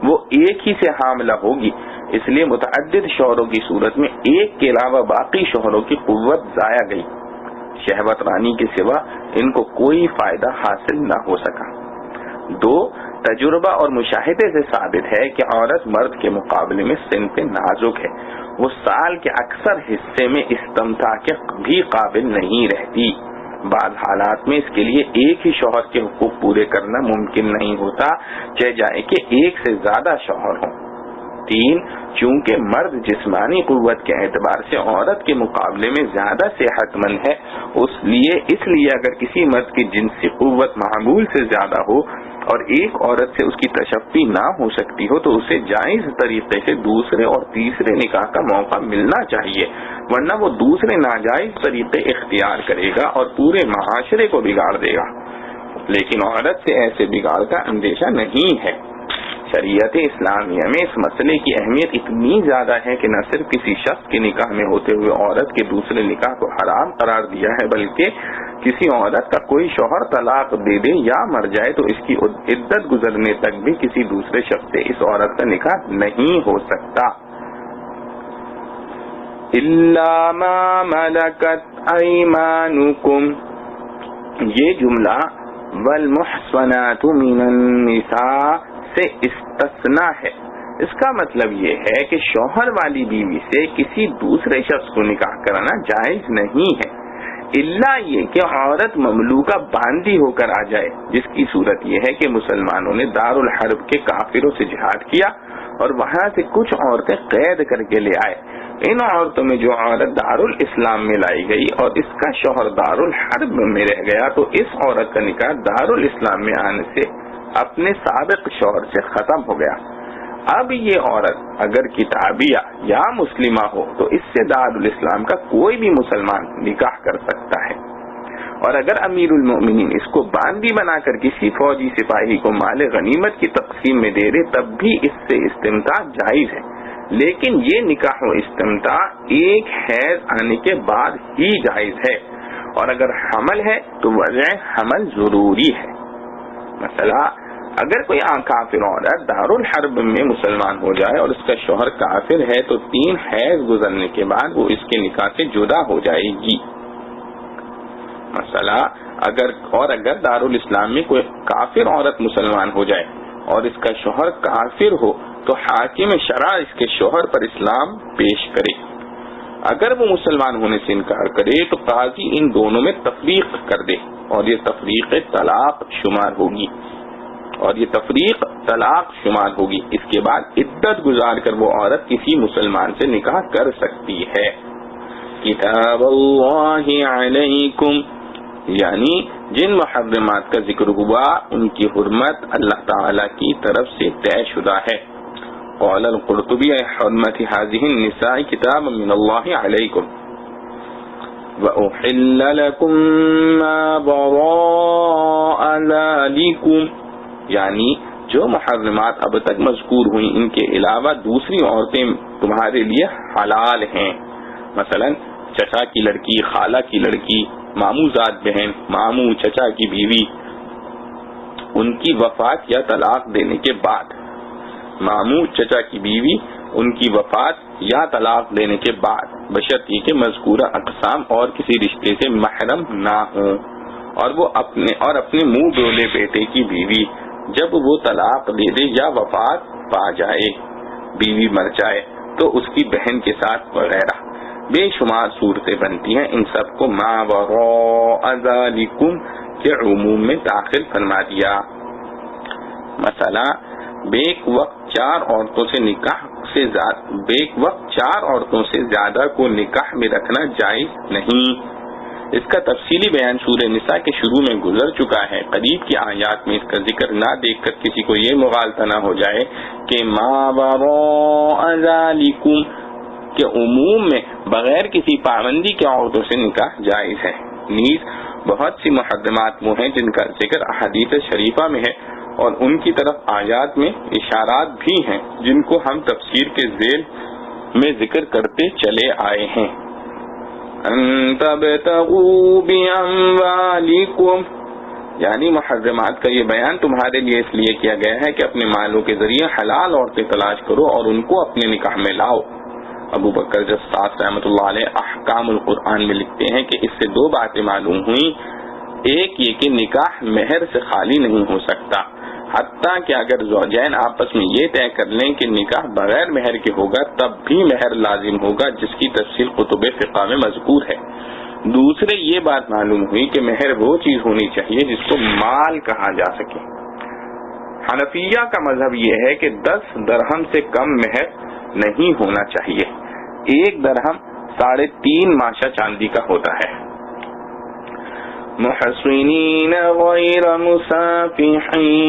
Speaker 1: وہ ایک ہی سے حاملہ ہوگی۔ اس لیے متعدد شوہروں کی صورت میں ایک کے علاوہ باقی شوہروں کی قوت ضائع گئی، شہوت رانی کے سوا ان کو کوئی فائدہ حاصل نہ ہو سکا۔ دو، تجربہ اور مشاہدے سے ثابت ہے کہ عورت مرد کے مقابلے میں صنف نازک ہے، وہ سال کے اکثر حصے میں استمتاع کے بھی قابل نہیں رہتی۔ بعض حالات میں اس کے لیے ایک ہی شوہر کے حقوق پورے کرنا ممکن نہیں ہوتا، چاہے جائے کہ ایک سے زیادہ شوہر ہوں۔ تین، چونکہ مرد جسمانی قوت کے اعتبار سے عورت کے مقابلے میں زیادہ صحت مند ہے، اس لیے اگر کسی مرد کی جنسی قوت معمول سے زیادہ ہو اور ایک عورت سے اس کی تشفی نہ ہو سکتی ہو تو اسے جائز طریقے سے دوسرے اور تیسرے نکاح کا موقع ملنا چاہیے، ورنہ وہ دوسرے ناجائز طریقے اختیار کرے گا اور پورے معاشرے کو بگاڑ دے گا۔ لیکن عورت سے ایسے بگاڑ کا اندیشہ نہیں ہے۔ شریعت اسلامیہ میں اس مسئلے کی اہمیت اتنی زیادہ ہے کہ نہ صرف کسی شخص کے نکاح میں ہوتے ہوئے عورت کے دوسرے نکاح کو حرام قرار دیا ہے، بلکہ کسی عورت کا کوئی شوہر طلاق دے دے یا مر جائے تو اس کی عدت گزرنے تک بھی کسی دوسرے شخص سے اس عورت کا نکاح نہیں ہو سکتا۔ الا ما ملکت ایمانکم، یہ جملہ والمحصنات من النساء سے استثناء ہے۔ اس کا مطلب یہ ہے کہ شوہر والی بیوی سے کسی دوسرے شخص کو نکاح کرانا جائز نہیں ہے، الا یہ کہ عورت مملوکہ باندھی ہو کر آ جائے، جس کی صورت یہ ہے کہ مسلمانوں نے دارالحرب کے کافروں سے جہاد کیا اور وہاں سے کچھ عورتیں قید کر کے لے آئے۔ ان عورتوں میں جو عورت دارالاسلام میں لائی گئی اور اس کا شوہر دارالحرب میں رہ گیا تو اس عورت کا نکاح دارالاسلام میں آنے سے اپنے سابق شوہر سے ختم ہو گیا۔ اب یہ عورت اگر کتابیہ یا مسلمہ ہو تو اس سے دارالاسلام کا کوئی بھی مسلمان نکاح کر سکتا ہے، اور اگر امیر المؤمنین اس کو باندی بنا کر کسی فوجی سپاہی کو مال غنیمت کی تقسیم میں دے دے تب بھی اس سے استمتاع جائز ہے۔ لیکن یہ نکاح و استمتاع ایک حیض آنے کے بعد ہی جائز ہے، اور اگر حمل ہے تو وضع حمل ضروری ہے۔ مثلا اگر کوئی کافر عورت دارالحرب میں مسلمان ہو جائے اور اس کا شوہر کافر ہے تو 3 حیض گزرنے کے بعد وہ اس کے نکاح سے جدا ہو جائے گی۔ مثلا اگر دارالاسلام میں کوئی کافر عورت مسلمان ہو جائے اور اس کا شوہر کافر ہو تو حاکم شرع اس کے شوہر پر اسلام پیش کرے۔ اگر وہ مسلمان ہونے سے انکار کرے تو قاضی ان دونوں میں تفریق کر دے اور یہ تفریق طلاق شمار ہوگی۔ اس کے بعد عدت گزار کر وہ عورت کسی مسلمان سے نکاح کر سکتی ہے۔ کتاب اللہ علیکم، یعنی جن محرمات کا ذکر ہوا ان کی حرمت اللہ تعالی کی طرف سے طے شدہ ہے۔ قال القرطبی حرمت هذه النساء کتاب من اللہ علیکم وَأُحِلَّ لَكُم مَّا وَرَاءَ ذَلِكُمْ، یعنی جو محرمات اب تک مذکور ہوئی ان کے علاوہ دوسری عورتیں تمہارے لیے حلال ہیں۔ مثلا چچا کی لڑکی، خالہ کی لڑکی، ماموں زاد بہن، ماموں چچا کی بیوی، ان کی وفات یا طلاق دینے کے بعد، ماموں چچا کی بیوی ان کی وفات یا طلاق دینے کے بعد، بشرط یہ کہ مذکورہ اقسام اور کسی رشتے سے محرم نہ ہوں، اور وہ اپنے منہ ڈولے بیٹے کی بیوی جب وہ طلاق دے دے یا وفات پا جائے، بیوی مر جائے تو اس کی بہن کے ساتھ وغیرہ بے شمار صورتیں بنتی ہیں، ان سب کو ما وراء ذالکم کے عموم میں داخل فرما دیا۔ مثلا بیک وقت 4 عورتوں سے زیادہ کو نکاح میں رکھنا جائز نہیں۔ اس کا تفصیلی بیان سورہ نساء کے شروع میں گزر چکا ہے۔ قریب کی آیات میں اس کا ذکر نہ دیکھ کر کسی کو یہ مغالطہ نہ ہو جائے کہ ما وراء ذالکم کے عموم میں بغیر کسی پابندی کے عورتوں سے نکاح جائز ہے۔ نیز بہت سی محرمات وہ ہیں جن کا ذکر احادیث شریفہ میں ہے، اور ان کی طرف آیات میں اشارات بھی ہیں جن کو ہم تفسیر کے ذیل میں ذکر کرتے چلے آئے ہیں۔ ان تبتغوا باموالکم، یعنی محرمات کا یہ بیان تمہارے لیے اس لیے کیا گیا ہے کہ اپنے مالوں کے ذریعے حلال عورتیں تلاش کرو اور ان کو اپنے نکاح میں لاؤ۔ ابو بکر جساس رحمۃ اللہ علیہ احکام القرآن میں لکھتے ہیں کہ اس سے 2 باتیں معلوم ہوئیں۔ ایک یہ کہ نکاح مہر سے خالی نہیں ہو سکتا، حتیٰ کہ اگر زوجین آپس میں یہ طے کر لیں کہ نکاح بغیر مہر کے ہوگا تب بھی مہر لازم ہوگا، جس کی تفصیل کتب فقہ میں مذکور ہے۔ دوسرے یہ بات معلوم ہوئی کہ مہر وہ چیز ہونی چاہیے جس کو مال کہا جا سکے۔ حنفیہ کا مذہب یہ ہے کہ 10 درہم سے کم مہر نہیں ہونا چاہیے۔ 1 درہم 3.5 ماشا چاندی کا ہوتا ہے۔ محصنین غیر مسافحین،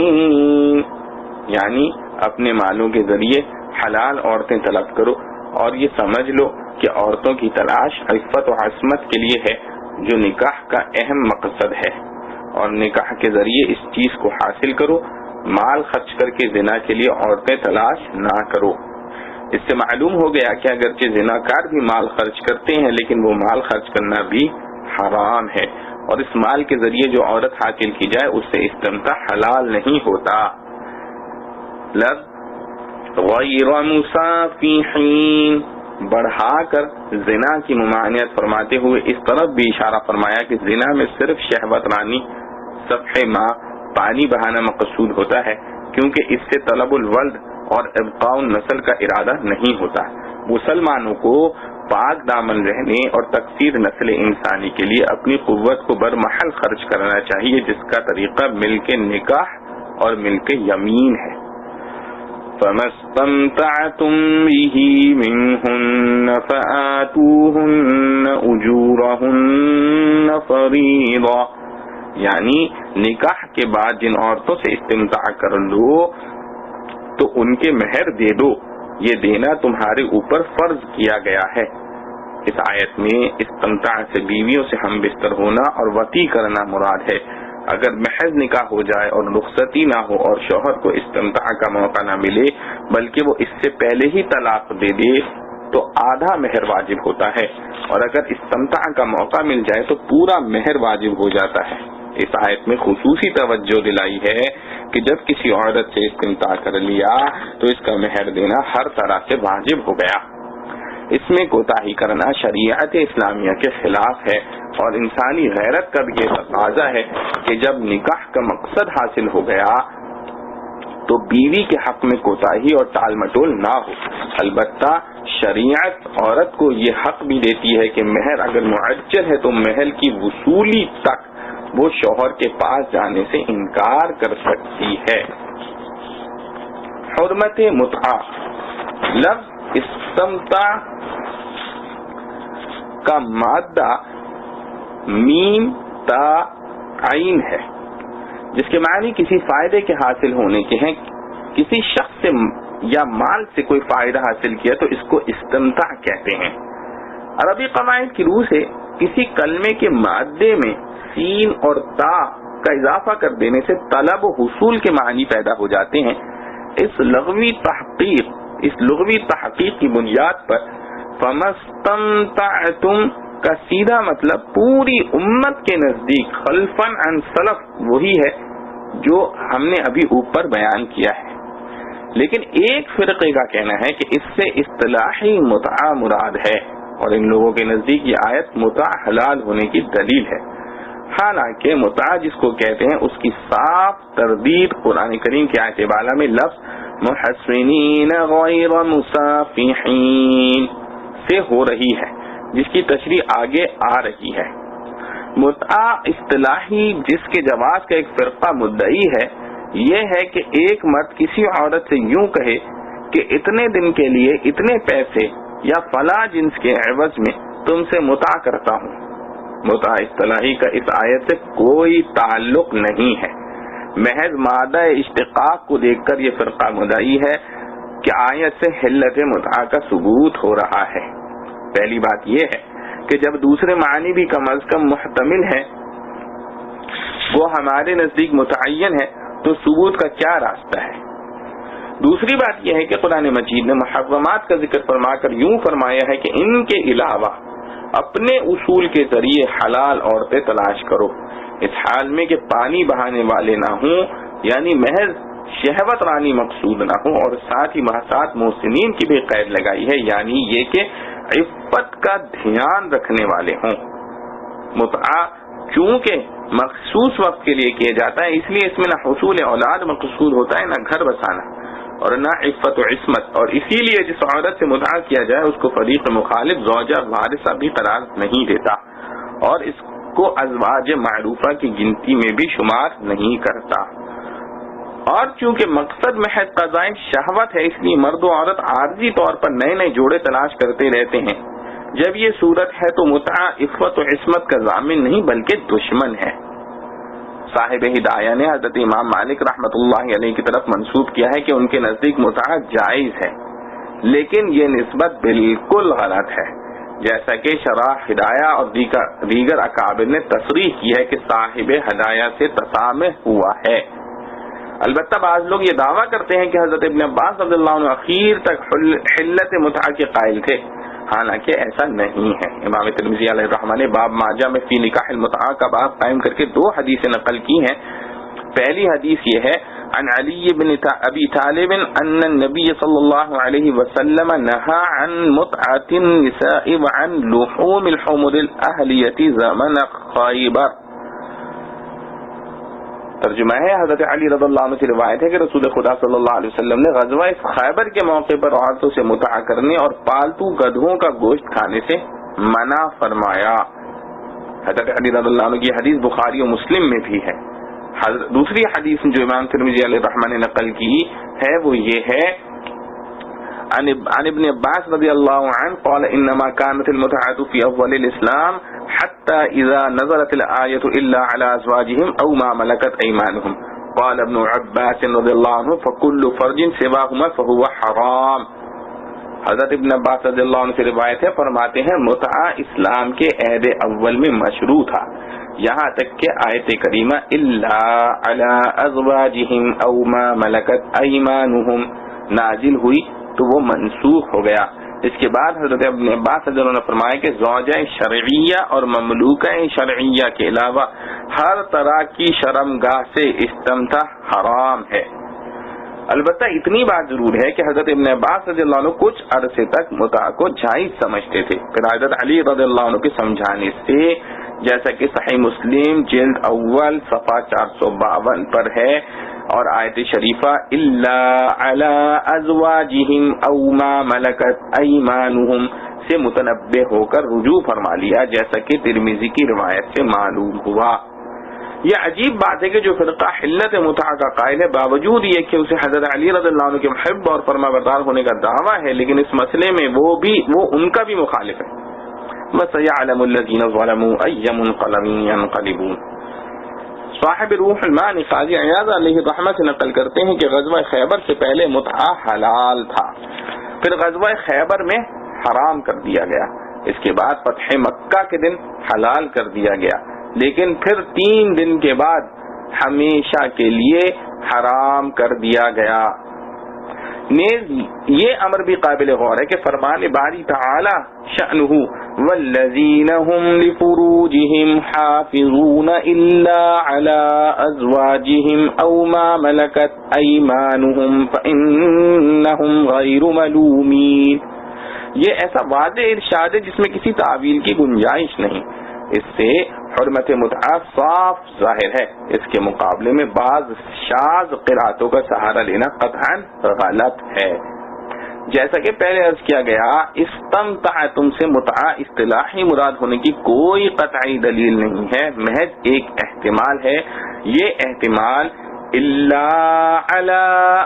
Speaker 1: یعنی اپنے مالوں کے ذریعے حلال عورتیں طلب کرو، اور یہ سمجھ لو کہ عورتوں کی تلاش عفت و عصمت کے لیے ہے، جو نکاح کا اہم مقصد ہے، اور نکاح کے ذریعے اس چیز کو حاصل کرو۔ مال خرچ کر کے زنا کے لیے عورتیں تلاش نہ کرو۔ اس سے معلوم ہو گیا کہ اگرچہ زناکار بھی مال خرچ کرتے ہیں لیکن وہ مال خرچ کرنا بھی حرام ہے، اور اس مال کے ذریعے جو عورت حاصل کی جائے اس سے استمتاع حلال نہیں ہوتا۔ غیر مسافحین بڑھا کر زنا کی ممانعت فرماتے ہوئے اس طرف بھی اشارہ فرمایا کہ زنا میں صرف شہوت رانی، صفحے ماں، پانی بہانا مقصود ہوتا ہے، کیونکہ اس سے طلب الولد اور ابقاء النسل کا ارادہ نہیں ہوتا۔ مسلمانوں کو پاک دامن رہنے اور تکثیر نسل انسانی کے لیے اپنی قوت کو برمحل خرچ کرنا چاہیے، جس کا طریقہ ملک نکاح اور ملک یمین ہے۔ فَمَا اسْتَمْتَعْتُمْ بِهِ مِنْهُنَّ فَآتُوهُنَّ أُجُورَهُنَّ فَرِيضَةً، یعنی نکاح کے بعد جن عورتوں سے استمتاع کر لو تو ان کے مہر دے دو، یہ دینا تمہارے اوپر فرض کیا گیا ہے۔ اس آیت میں استمتاع سے بیویوں سے ہم بستر ہونا اور وطی کرنا مراد ہے۔ اگر محض نکاح ہو جائے اور رخصتی نہ ہو اور شوہر کو استمتاع کا موقع نہ ملے بلکہ وہ اس سے پہلے ہی طلاق دے دے تو آدھا مہر واجب ہوتا ہے، اور اگر استمتاع کا موقع مل جائے تو پورا مہر واجب ہو جاتا ہے۔ اس آیت میں خصوصی توجہ دلائی ہے کہ جب کسی عورت سے استمتاع کر لیا تو اس کا مہر دینا ہر طرح سے واجب ہو گیا۔ اس میں کوتاہی کرنا شریعت اسلامیہ کے خلاف ہے، اور انسانی غیرت کا بھی یہ تقاضا ہے کہ جب نکاح کا مقصد حاصل ہو گیا تو بیوی کے حق میں کوتاہی اور ٹال مٹول نہ ہو۔ البتہ شریعت عورت کو یہ حق بھی دیتی ہے کہ مہر اگر معجل ہے تو مہر کی وصولی تک وہ شوہر کے پاس جانے سے انکار کر سکتی ہے۔ حرمت متعہ، لفظ استمتاع کا مادہ میم تا عین ہے، جس کے معنی کسی فائدے کے حاصل ہونے کے ہیں۔ کسی شخص سے یا مال سے کوئی فائدہ حاصل کیا تو اس کو استمتاع کہتے ہیں۔ عربی قواعد کی روح سے کسی کلمے کے مادے میں سین اور تا کا اضافہ کر دینے سے طلب و حصول کے معنی پیدا ہو جاتے ہیں۔ اس لغوی تحقیق کی بنیاد پر فَمَسْتَمْتَعْتُمْ کا سیدھا مطلب پوری امت کے نزدیک خلفاً عن سلف وہی ہے جو ہم نے ابھی اوپر بیان کیا ہے، لیکن ایک فرقے کا کہنا ہے کہ اس سے اصطلاحی متعہ مراد ہے، اور ان لوگوں کے نزدیک یہ آیت متعہ حلال ہونے کی دلیل ہے۔ حالانکہ متعہ جس کو کہتے ہیں اس کی صاف تردید قرآن کریم کی آیت بالا میں لفظ محسنین غیر مسافحین سے ہو رہی ہے، جس کی تشریح آگے آ رہی ہے۔ متعہ اصطلاحی جس کے جواز کا ایک فرقہ مدعی ہے یہ ہے کہ ایک مرد کسی عورت سے یوں کہے کہ اتنے دن کے لیے اتنے پیسے یا فلاں جنس کے عوض میں تم سے متعہ کرتا ہوں۔ متعہ اصطلاحی کا اس آیت سے کوئی تعلق نہیں ہے، محض مادہ اشتقاق کو دیکھ کر یہ فرقہ مدعی ہے کہ آیت سے حلت متعہ کا ثبوت ہو رہا ہے۔ پہلی بات یہ ہے کہ جب دوسرے معنی بھی کم از کم محتمل ہیں، وہ ہمارے نزدیک متعین ہے، تو ثبوت کا کیا راستہ ہے؟ دوسری بات یہ ہے کہ قرآن مجید نے محرمات کا ذکر فرما کر یوں فرمایا ہے کہ ان کے علاوہ اپنے اصول کے ذریعے حلال عورتیں تلاش کرو، اس حال میں کہ پانی بہانے والے نہ ہوں، یعنی محض شہوت رانی مقصود نہ ہوں، اور ساتھ ہی ساتھ محسنین کی بھی قید لگائی ہے، یعنی یہ کہ عفت کا دھیان رکھنے والے ہوں۔ متعہ چونکہ مخصوص وقت کے لیے کیا جاتا ہے، اس لیے اس میں نہ حصول اولاد مقصود ہوتا ہے، نہ گھر بسانا، اور نہ عفت و عصمت، اور اسی لیے جس عورت سے متعہ کیا جائے اس کو فریق مخالف زوجہ وارثہ بھی قرار نہیں دیتا، اور اس کو ازواج معروفہ کی گنتی میں بھی شمار نہیں کرتا۔ اور چونکہ مقصد محض قضائے شہوت ہے، اس لیے مرد و عورت عارضی طور پر نئے نئے جوڑے تلاش کرتے رہتے ہیں۔ جب یہ صورت ہے تو متعہ عفت و عصمت کا ضامن نہیں بلکہ دشمن ہے۔ صاحب ہدایہ نے حضرت امام مالک رحمۃ اللہ علیہ کی طرف منسوب کیا ہے کہ ان کے نزدیک متعہ جائز ہے، لیکن یہ نسبت بالکل غلط ہے، جیسا کہ شرح ہدایہ اور دیگر اکابر نے تصریح کی ہے کہ صاحب ہدایہ سے تسامح ہوا ہے۔ البتہ بعض لوگ یہ دعویٰ کرتے ہیں کہ حضرت ابن عباس رضی اللہ عنہ اخیر تک حلت متعہ کے قائل تھے، حالانکہ ایسا نہیں ہے۔ امام ترمذی علیہ الرحمہ نے باب ماجہ میں فی نکاح المتعہ کا باب قائم کر کے 2 حدیثیں نقل کی ہیں۔ پہلی حدیث یہ ہے عن علی بن ابی طالب ان النبی صلی اللہ علیہ وسلم نہى عن متعة النساء وعن لحوم الحمر الاہلیۃ زمن خیبر۔ ترجمہ ہے، حضرت علی رضی اللہ عنہ سے روایت ہے کہ رسول خدا صلی اللہ علیہ وسلم نے غزوہ خیبر کے موقع پر عورتوں سے متعہ کرنے اور پالتو گدھوں کا گوشت کھانے سے منع فرمایا۔ حضرت علی رضی اللہ عنہ کی حدیث بخاری و مسلم میں بھی ہے۔ دوسری حدیث جو امام ترمذی علیہ الرحمہ نے نقل کی ہے وہ یہ ہے عن ابن عباس رضی اللہ عنہ قال انما كانت المتعة في اول الاسلام حتى اذا نزلت الآية الا على ازواجهم او ما ملكت ايمانهم قال ابن عباس رضی اللہ عنہ فكل فرج سواهما فهو حرام۔ حضرت ابن عباس رضی اللہ عنہ سے روایت ہے، فرماتے ہیں متعہ اسلام کے عہد اول میں مشروع تھا، یہاں تک کہ آیت کریمہ الا علی ازواجہم او ما ملکت ایمانہم نازل ہوئی تو وہ منسوخ ہو گیا۔ اس کے بعد حضرت ابن عباس رضی اللہ عنہ نے فرمایا کہ زوجہ شرعیہ اور مملوکہ شرعیہ کے علاوہ ہر طرح کی شرمگاہ سے استمتاع حرام ہے۔ البتہ اتنی بات ضرور ہے کہ حضرت ابن عباس رضی اللہ عنہ کچھ عرصے تک متاع کو جائز سمجھتے تھے، پھر حضرت علی رضی اللہ عنہ کے سمجھانے سے، جیسا کہ صحیح مسلم جلد اول صفحہ 452 پر ہے، اور آیت شریفہ الا علی ازواجہم او ما ملکت ایمانہم سے متنبہ ہو کر رجوع فرما لیا، جیسا کہ ترمذی کی روایت سے معلوم ہوا۔ یہ عجیب بات ہے کہ جو فرقہ حلت متعہ کا قائل ہے، باوجود یہ کہ اسے حضرت علی رضی اللہ عنہ کے محب اور فرما بردار ہونے کا دعویٰ ہے، لیکن اس مسئلے میں وہ ان کا بھی مخالف ہے۔ وَسَيَعْلَمُ الَّذِينَ ظَلَمُوا أَيَّ مُنقَلَبٍ يَنقَلِبُونَ۔ صاحب روح المعانی قاضی عیاض علیہ رحمت سے نقل کرتے ہیں کہ غزوہ خیبر سے پہلے متعہ حلال تھا، پھر غزوہ خیبر میں حرام کر دیا گیا، اس کے بعد فتح مکہ کے دن حلال کر دیا گیا، لیکن پھر 3 دن کے بعد ہمیشہ کے لیے حرام کر دیا گیا۔ نیز یہ امر بھی قابل غور ہے کہ فرمان باری تعالی شأنہ والذین هم لفروجہم حافظون الا علی ازواجہم او ما ملکت ایمانہم فانہم غیر ملومین، یہ ایسا واضح ارشاد ہے جس میں کسی تعویل کی گنجائش نہیں، اس سے حرمت متعہ صاف ظاہر ہے۔ اس کے مقابلے میں بعض شاذ قراتوں کا سہارا لینا قطعاً غلط ہے۔ جیسا کہ پہلے عرض کیا گیا، استمتعتم سے متعہ اصطلاحی مراد ہونے کی کوئی قطعی دلیل نہیں ہے، محض ایک احتمال ہے۔ یہ احتمال الا علی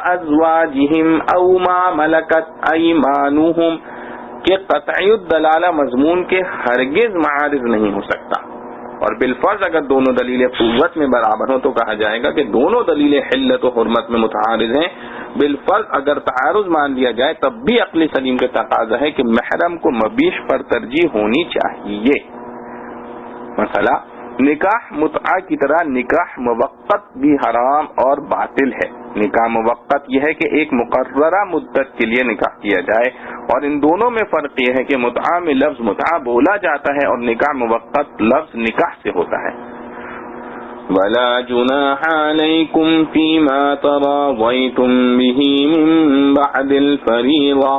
Speaker 1: ازواجہم او ما ملکت ایمانہم کہ قطعی الدلالہ مضمون کے ہرگز معارض نہیں ہو سکتا، اور بالفرض اگر دونوں دلیلیں قوت میں برابر ہوں تو کہا جائے گا کہ دونوں دلیلیں حلت و حرمت میں متعارض ہیں۔ بالفرض اگر تعارض مان لیا جائے تب بھی عقل سلیم کا تقاضا ہے کہ محرم کو مبیح پر ترجیح ہونی چاہیے۔ مثلا نکاح متعہ کی طرح نکاح موقت بھی حرام اور باطل ہے۔ نکاح موقت یہ ہے کہ ایک مقررہ مدت کے لیے نکاح کیا جائے، اور ان دونوں میں فرق یہ ہے کہ متعہ میں لفظ متعہ بولا جاتا ہے اور نکاح موقت لفظ نکاح سے ہوتا ہے۔ وَلَا جُنَاحَ عَلَيْكُمْ فِي مَا تَرَاضَيْتُمْ بِهِ مِن بَعْدِ الْفَرِيضَةِ۔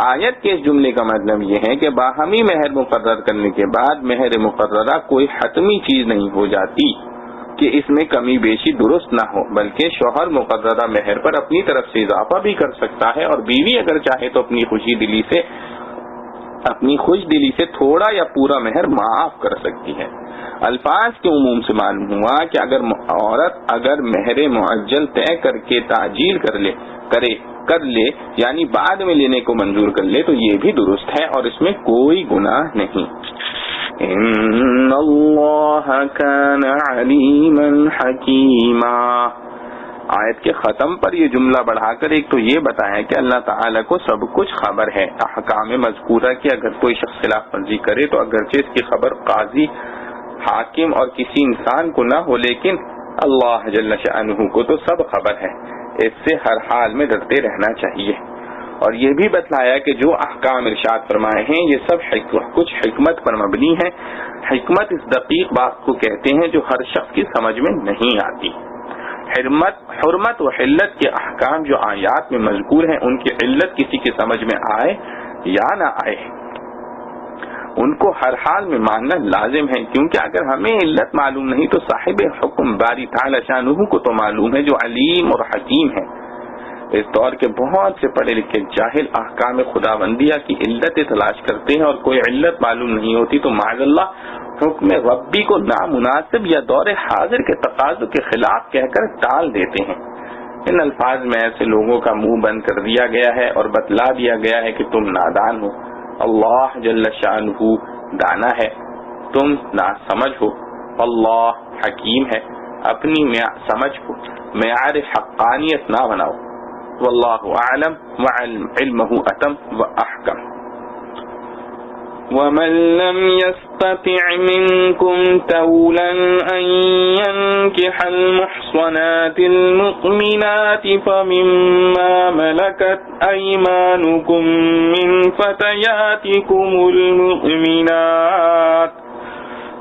Speaker 1: آیت کے اس جملے کا مطلب یہ ہے کہ باہمی مہر مقرر کرنے کے بعد مہر مقررہ کوئی حتمی چیز نہیں ہو جاتی کہ اس میں کمی بیشی درست نہ ہو، بلکہ شوہر مقررہ مہر پر اپنی طرف سے اضافہ بھی کر سکتا ہے، اور بیوی اگر چاہے تو اپنی خوش دلی سے تھوڑا یا پورا مہر معاف کر سکتی ہے۔ الفاظ کے عموم سے معلوم ہوا کہ اگر عورت مہر معجل طے کر کے تعجیل کر لے یعنی بعد میں لینے کو منظور کر لے تو یہ بھی درست ہے اور اس میں کوئی گناہ نہیں۔ ان اللہ کان علیما حکیما۔ آیت کے ختم پر یہ جملہ بڑھا کر ایک تو یہ بتایا کہ اللہ تعالیٰ کو سب کچھ خبر ہے۔ احکام مذکورہ کی اگر کوئی شخص خلاف ورزی کرے تو اگرچہ اس کی خبر قاضی، حاکم اور کسی انسان کو نہ ہو، لیکن اللہ جل شأنہ کو تو سب خبر ہے، اس سے ہر حال میں ڈرتے رہنا چاہیے۔ اور یہ بھی بتلایا کہ جو احکام ارشاد فرمائے ہیں یہ سب کچھ حکمت پر مبنی ہے۔ حکمت اس دقیق بات کو کہتے ہیں جو ہر شخص کی سمجھ میں نہیں آتی۔ حرمت و حلت کے احکام جو آیات میں مذکور ہیں ان کی علت کسی کی سمجھ میں آئے یا نہ آئے، ان کو ہر حال میں ماننا لازم ہے، کیونکہ اگر ہمیں علت معلوم نہیں تو صاحب حکم باری تعالی شانہ کو تو معلوم ہے جو علیم اور حکیم ہے۔ اس دور کے بہت سے پڑھے لکھے جاہل احکام خداوندیہ کی علتیں تلاش کرتے ہیں اور کوئی علت معلوم نہیں ہوتی تو معاذ اللہ حکم ربی کو نامناسب یا دور حاضر کے تقاضوں کے خلاف کہہ کر ٹال دیتے ہیں۔ ان الفاظ میں ایسے لوگوں کا منہ بند کر دیا گیا ہے اور بتلا دیا گیا ہے کہ تم نادان ہو، اللہ جل شانہ دانا ہے، تم ناسمجھ ہو، اللہ حکیم ہے، اپنی سمجھ کو معیار حقانیت نہ بناؤ، واللہ اعلم وعلمہ اتم واحکم۔ ومن لم يستطع منكم طولا أن ينكح المحصنات المؤمنات فمما ملكت أيمانكم من فتياتكم المؤمنات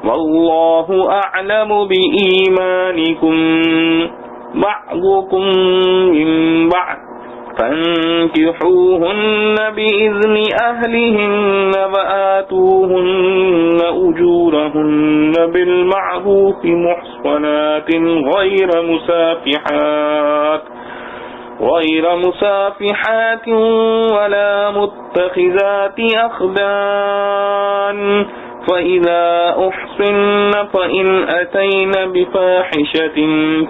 Speaker 1: والله أعلم بإيمانكم بعضكم من بعض فانكحوهن بإذن أهلهن وآتوهن أجورهن بالمعروف محصنات غير مسافحات ولا متخذات أخدان فإذا أحصن فإن أتين بفاحشة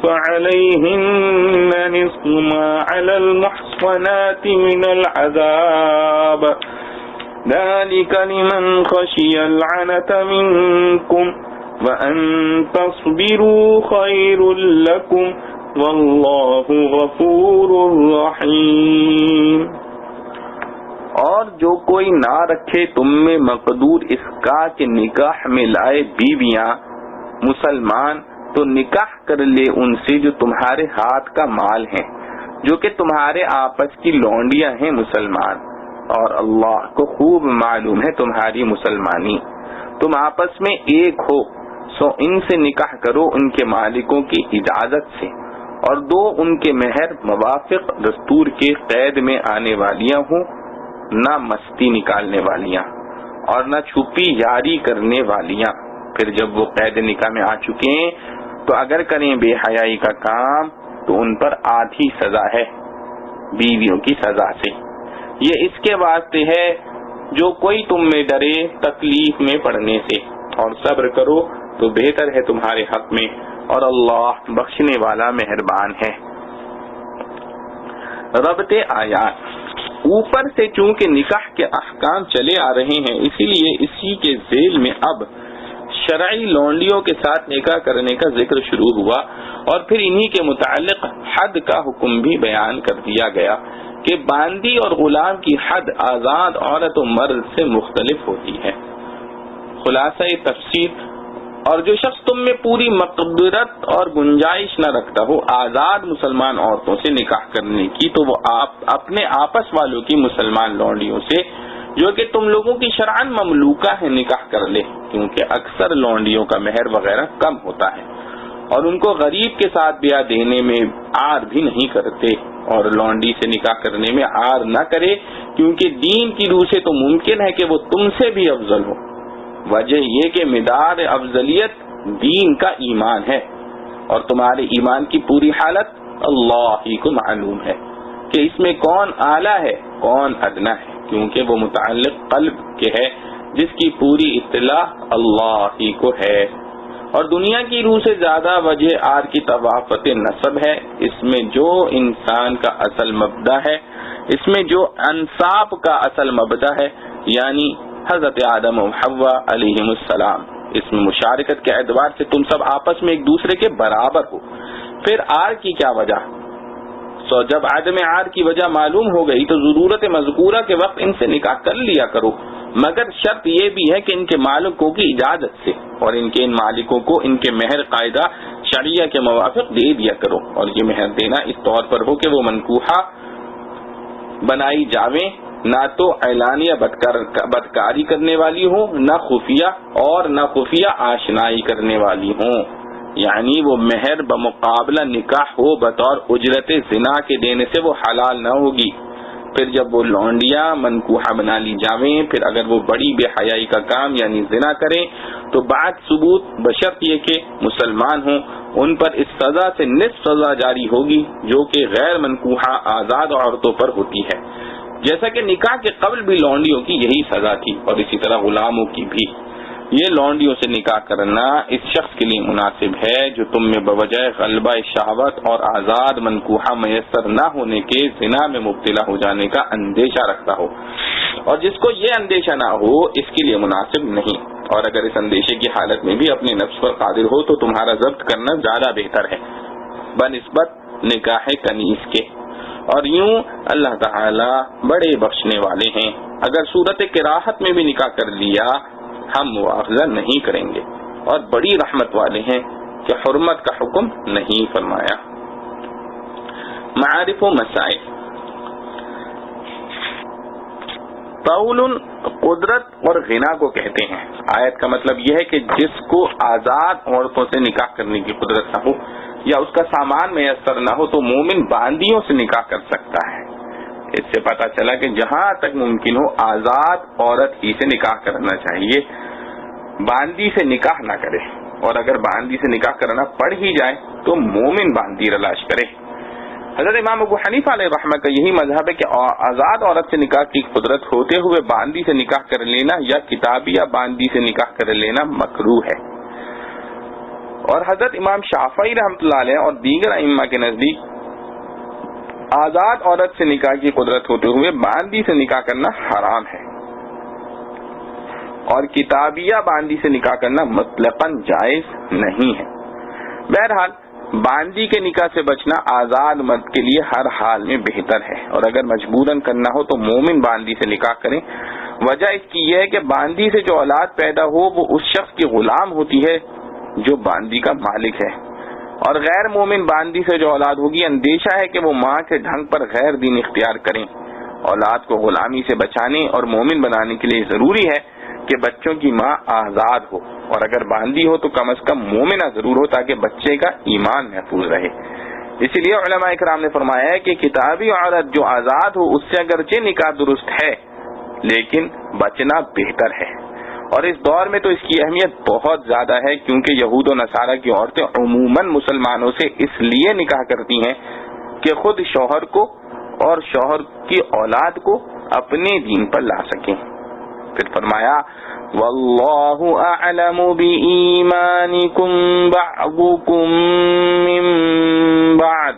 Speaker 1: فعليهن نصف ما على المحصنات من العذاب ذلك لمن خشي العنة منكم وأن تصبروا خير لكم والله غفور رحيم. اور جو کوئی نہ رکھے تم میں مقدور اس کا کہ نکاح میں لائے بیویاں مسلمان تو نکاح کر لے ان سے جو تمہارے ہاتھ کا مال ہیں، جو کہ تمہارے آپس کی لونڈیاں ہیں مسلمان، اور اللہ کو خوب معلوم ہے تمہاری مسلمانی. تم آپس میں ایک ہو سو ان سے نکاح کرو ان کے مالکوں کی اجازت سے، اور دو ان کے مہر موافق دستور کے قید میں آنے والیاں ہوں، نہ مستی نکالنے والیاں اور نہ چھپی یاری کرنے والیاں. پھر جب وہ قید نکاح میں آ چکے ہیں تو اگر کریں بے حیائی کا کام تو ان پر آدھی سزا ہے بیویوں کی سزا سے. یہ اس کے واسطے ہے جو کوئی تم میں ڈرے تکلیف میں پڑنے سے، اور صبر کرو تو بہتر ہے تمہارے حق میں، اور اللہ بخشنے والا مہربان ہے. ربط آیات. اوپر سے چونکہ نکاح کے احکام چلے آ رہے ہیں اسی لیے اسی کے ذیل میں اب شرعی لونڈیوں کے ساتھ نکاح کرنے کا ذکر شروع ہوا، اور پھر انہی کے متعلق حد کا حکم بھی بیان کر دیا گیا کہ باندی اور غلام کی حد آزاد عورت و مرد سے مختلف ہوتی ہے. خلاصہ تفسیر، اور جو شخص تم میں پوری مقدرت اور گنجائش نہ رکھتا ہو آزاد مسلمان عورتوں سے نکاح کرنے کی تو وہ اپنے آپس والوں کی مسلمان لونڈیوں سے جو کہ تم لوگوں کی شرعاً مملوکہ ہے نکاح کر لے، کیونکہ اکثر لونڈیوں کا مہر وغیرہ کم ہوتا ہے اور ان کو غریب کے ساتھ بیاہ دینے میں عار بھی نہیں کرتے، اور لونڈی سے نکاح کرنے میں عار نہ کرے کیونکہ دین کی روح سے تو ممکن ہے کہ وہ تم سے بھی افضل ہو. وجہ یہ کہ مدار افضلیت دین کا ایمان ہے، اور تمہارے ایمان کی پوری حالت اللہ ہی کو معلوم ہے کہ اس میں کون اعلیٰ ہے کون ادنا ہے، کیونکہ وہ متعلق قلب کے ہے جس کی پوری اطلاع اللہ ہی کو ہے. اور دنیا کی روح سے زیادہ وجہ آر کی طوافت نسب ہے. اس میں جو انسان کا اصل مبدا ہے، اس میں جو انساب کا اصل مبدا ہے، یعنی حضرت آدم و حوا علیہم السلام، اس میں مشارکت کے اعتبار سے تم سب آپس میں ایک دوسرے کے برابر ہو. پھر آر کی کیا وجہ؟ جب عدم آر کی وجہ معلوم ہو گئی تو ضرورت مذکورہ کے وقت ان سے نکاح کر لیا کرو، مگر شرط یہ بھی ہے کہ ان کے مالکوں کی اجازت سے، اور ان مالکوں کو ان کے مہر قاعدہ شریعہ کے موافق دے دیا کرو. اور یہ مہر دینا اس طور پر ہو کہ وہ منکوحہ بنائی جاویں، نہ تو اعلانیہ بدکاری کرنے والی ہوں، نہ خفیہ آشنائی کرنے والی ہوں. یعنی وہ مہر بمقابلہ نکاح ہو بطور اجرت زنا کے دینے سے وہ حلال نہ ہوگی. پھر جب وہ لونڈیاں منکوحہ بنا لی جاویں، پھر اگر وہ بڑی بے حیائی کا کام یعنی زنا کریں تو بعد ثبوت بشرط یہ کہ مسلمان ہوں ان پر اس سزا سے نصف سزا جاری ہوگی جو کہ غیر منکوحہ آزاد عورتوں پر ہوتی ہے، جیسا کہ نکاح کے قبل بھی لونڈیوں کی یہی سزا تھی، اور اسی طرح غلاموں کی بھی. یہ لونڈیوں سے نکاح کرنا اس شخص کے لیے مناسب ہے جو تم میں بوجہ غلبہ شہوت اور آزاد منکوحہ میسر نہ ہونے کے زنا میں مبتلا ہو جانے کا اندیشہ رکھتا ہو، اور جس کو یہ اندیشہ نہ ہو اس کے لیے مناسب نہیں. اور اگر اس اندیشے کی حالت میں بھی اپنے نفس پر قادر ہو تو تمہارا ضبط کرنا زیادہ بہتر ہے بنسبت نکاح کنیز کے. اور یوں اللہ تعالی بڑے بخشنے والے ہیں، اگر صورت کراہت میں بھی نکاح کر لیا ہم مواخذہ نہیں کریں گے، اور بڑی رحمت والے ہیں کہ حرمت کا حکم نہیں فرمایا۔ معارف و مسائل۔ طول قدرت اور غنا کو کہتے ہیں۔ آیت کا مطلب یہ ہے کہ جس کو آزاد عورتوں سے نکاح کرنے کی قدرت نہ ہو یا اس کا سامان میسر نہ ہو تو مومن باندیوں سے نکاح کر سکتا ہے۔ اس سے پتہ چلا کہ جہاں تک ممکن ہو آزاد عورت ہی سے نکاح کرنا چاہیے، باندی سے نکاح نہ کرے، اور اگر باندی سے نکاح کرنا پڑ ہی جائے تو مومن باندی تلاش کرے۔ حضرت امام ابو حنیفہ علیہ رحمہ کا یہی مذہب ہے کہ آزاد عورت سے نکاح کی قدرت ہوتے ہوئے باندی سے نکاح کر لینا یا کتابی یا باندی سے نکاح کر لینا مکروہ ہے۔ اور حضرت امام شافعی رحمۃ اللہ علیہ اور دیگر ائمہ کے نزدیک آزاد عورت سے نکاح کی قدرت ہوتے ہوئے باندی سے نکاح کرنا حرام ہے، اور کتابیہ باندی سے نکاح کرنا مطلقاً جائز نہیں ہے۔ بہرحال باندی کے نکاح سے بچنا آزاد مرد کے لیے ہر حال میں بہتر ہے، اور اگر مجبوراً کرنا ہو تو مومن باندی سے نکاح کریں۔ وجہ اس کی یہ ہے کہ باندی سے جو اولاد پیدا ہو وہ اس شخص کی غلام ہوتی ہے جو باندی کا مالک ہے، اور غیر مومن باندی سے جو اولاد ہوگی اندیشہ ہے کہ وہ ماں کے ڈھنگ پر غیر دین اختیار کریں۔ اولاد کو غلامی سے بچانے اور مومن بنانے کے لیے ضروری ہے کہ بچوں کی ماں آزاد ہو، اور اگر باندی ہو تو کم از کم مومنہ ضرور ہو تاکہ بچے کا ایمان محفوظ رہے۔ اسی لیے علماء اکرام نے فرمایا ہے کہ کتابی عورت جو آزاد ہو اس سے اگرچہ نکاح درست ہے لیکن بچنا بہتر ہے، اور اس دور میں تو اس کی اہمیت بہت زیادہ ہے کیونکہ یہود و نصارہ کی عورتیں عموماً مسلمانوں سے اس لیے نکاح کرتی ہیں کہ خود شوہر کو اور شوہر کی اولاد کو اپنے دین پر لا سکیں۔ پھر فرمایا واللہ اعلم بایمانکم بعضکم من بعض،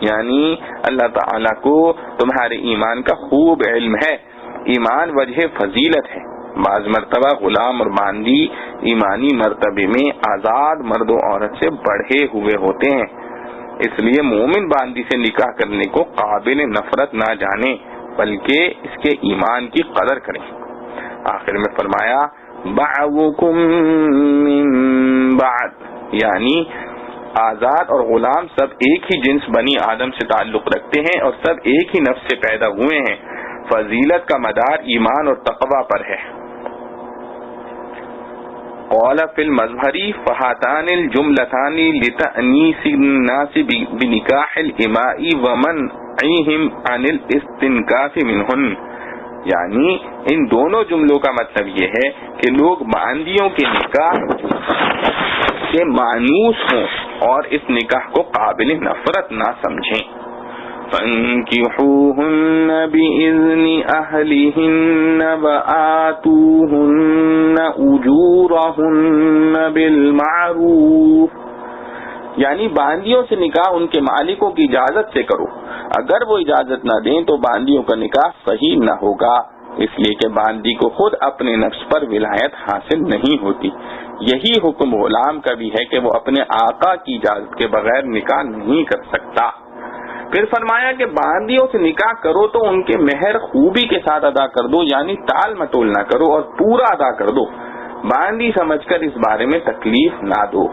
Speaker 1: یعنی اللہ تعالیٰ کو تمہارے ایمان کا خوب علم ہے۔ ایمان وجہ فضیلت ہے، بعض مرتبہ غلام اور باندی ایمانی مرتبے میں آزاد مرد و عورت سے بڑھے ہوئے ہوتے ہیں، اس لیے مومن باندی سے نکاح کرنے کو قابل نفرت نہ جانیں بلکہ اس کے ایمان کی قدر کریں۔ آخر میں فرمایا بعضکم من بعض، یعنی آزاد اور غلام سب ایک ہی جنس بنی آدم سے تعلق رکھتے ہیں اور سب ایک ہی نفس سے پیدا ہوئے ہیں۔ فضیلت کا مدار ایمان اور تقوی پر ہے۔ قال فی المظہری فہاتان الجملتان لتأنیس الناس بنکاح الاماء ومنعہم عن الاستنکاف منہن، یعنی ان دونوں جملوں کا مطلب یہ ہے کہ لوگ باندیوں کے نکاح سے مانوس ہوں اور اس نکاح کو قابل نفرت نہ سمجھیں۔ فَانكِحُوهُنَّ بِإِذْنِ أَهْلِهِنَّ وَآتُوهُنَّ أُجُورَهُنَّ بِالْمَعْرُوفِ، یعنی باندیوں سے نکاح ان کے مالکوں کی اجازت سے کرو، اگر وہ اجازت نہ دیں تو باندیوں کا نکاح صحیح نہ ہوگا، اس لیے کہ باندی کو خود اپنے نفس پر ولایت حاصل نہیں ہوتی۔ یہی حکم غلام کا بھی ہے کہ وہ اپنے آقا کی اجازت کے بغیر نکاح نہیں کر سکتا۔ پھر فرمایا کہ باندیوں سے نکاح کرو تو ان کے مہر خوبی کے ساتھ ادا کر دو، یعنی ٹال مٹول نہ کرو اور پورا ادا کر دو، باندی سمجھ کر اس بارے میں تکلیف نہ دو۔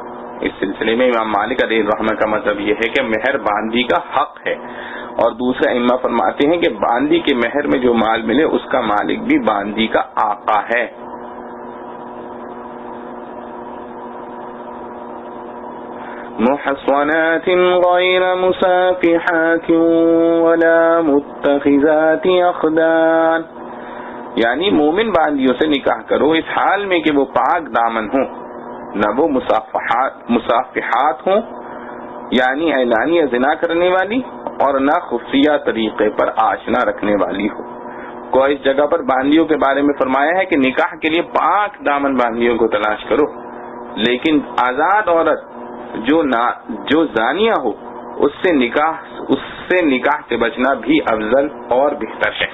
Speaker 1: اس سلسلے میں امام مالک علیہ الرحمہ کا مطلب یہ ہے کہ مہر باندی کا حق ہے، اور دوسرے ائمہ فرماتے ہیں کہ باندی کے مہر میں جو مال ملے اس کا مالک بھی باندی کا آقا ہے۔ محصنات غیر مسافحات ولا متخذات اخدان، یعنی مومن باندیوں سے نکاح کرو اس حال میں کہ وہ پاک دامن ہوں، نہ وہ مصافحات ہوں یعنی اعلانیہ زنا کرنے والی، اور نہ خفیہ طریقے پر آشنا رکھنے والی ہو۔ کو اس جگہ پر باندیوں کے بارے میں فرمایا ہے کہ نکاح کے لیے پاک دامن باندیوں کو تلاش کرو، لیکن آزاد عورت جو زانیہ ہو اس سے نکاح سے بچنا بھی افضل اور بہتر ہے۔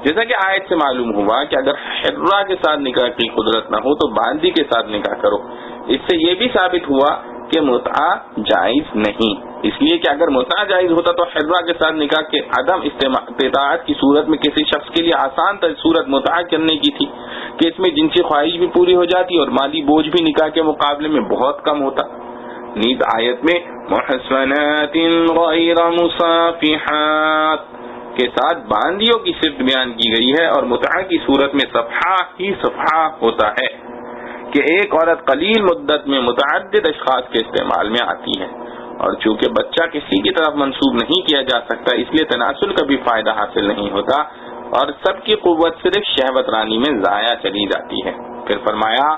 Speaker 1: جیسا کہ آیت سے معلوم ہوا کہ اگر حرہ کے ساتھ نکاح کی قدرت نہ ہو تو باندی کے ساتھ نکاح کرو، اس سے یہ بھی ثابت ہوا جبکہ متعہ جائز نہیں، اس لیے کہ اگر متعہ جائز ہوتا تو حرہ کے ساتھ نکاح کے عدم استطاعت کی صورت میں کسی شخص کے لیے آسان تر صورت متعہ کرنے کی تھی کہ اس میں جنسی خواہش بھی پوری ہو جاتی اور مالی بوجھ بھی نکاح کے مقابلے میں بہت کم ہوتا۔ نیز آیت میں محصنات غیر مصافحات کے ساتھ باندیوں کی صفت بیان کی گئی ہے، اور متعہ کی صورت میں صفحہ ہی صفحہ ہوتا ہے کہ ایک عورت قلیل مدت میں متعدد اشخاص کے استعمال میں آتی ہے، اور چونکہ بچہ کسی کی طرف منسوب نہیں کیا جا سکتا اس لیے تناسل کا بھی فائدہ حاصل نہیں ہوتا اور سب کی قوت صرف شہوت رانی میں ضائع چلی جاتی ہے۔ پھر فرمایا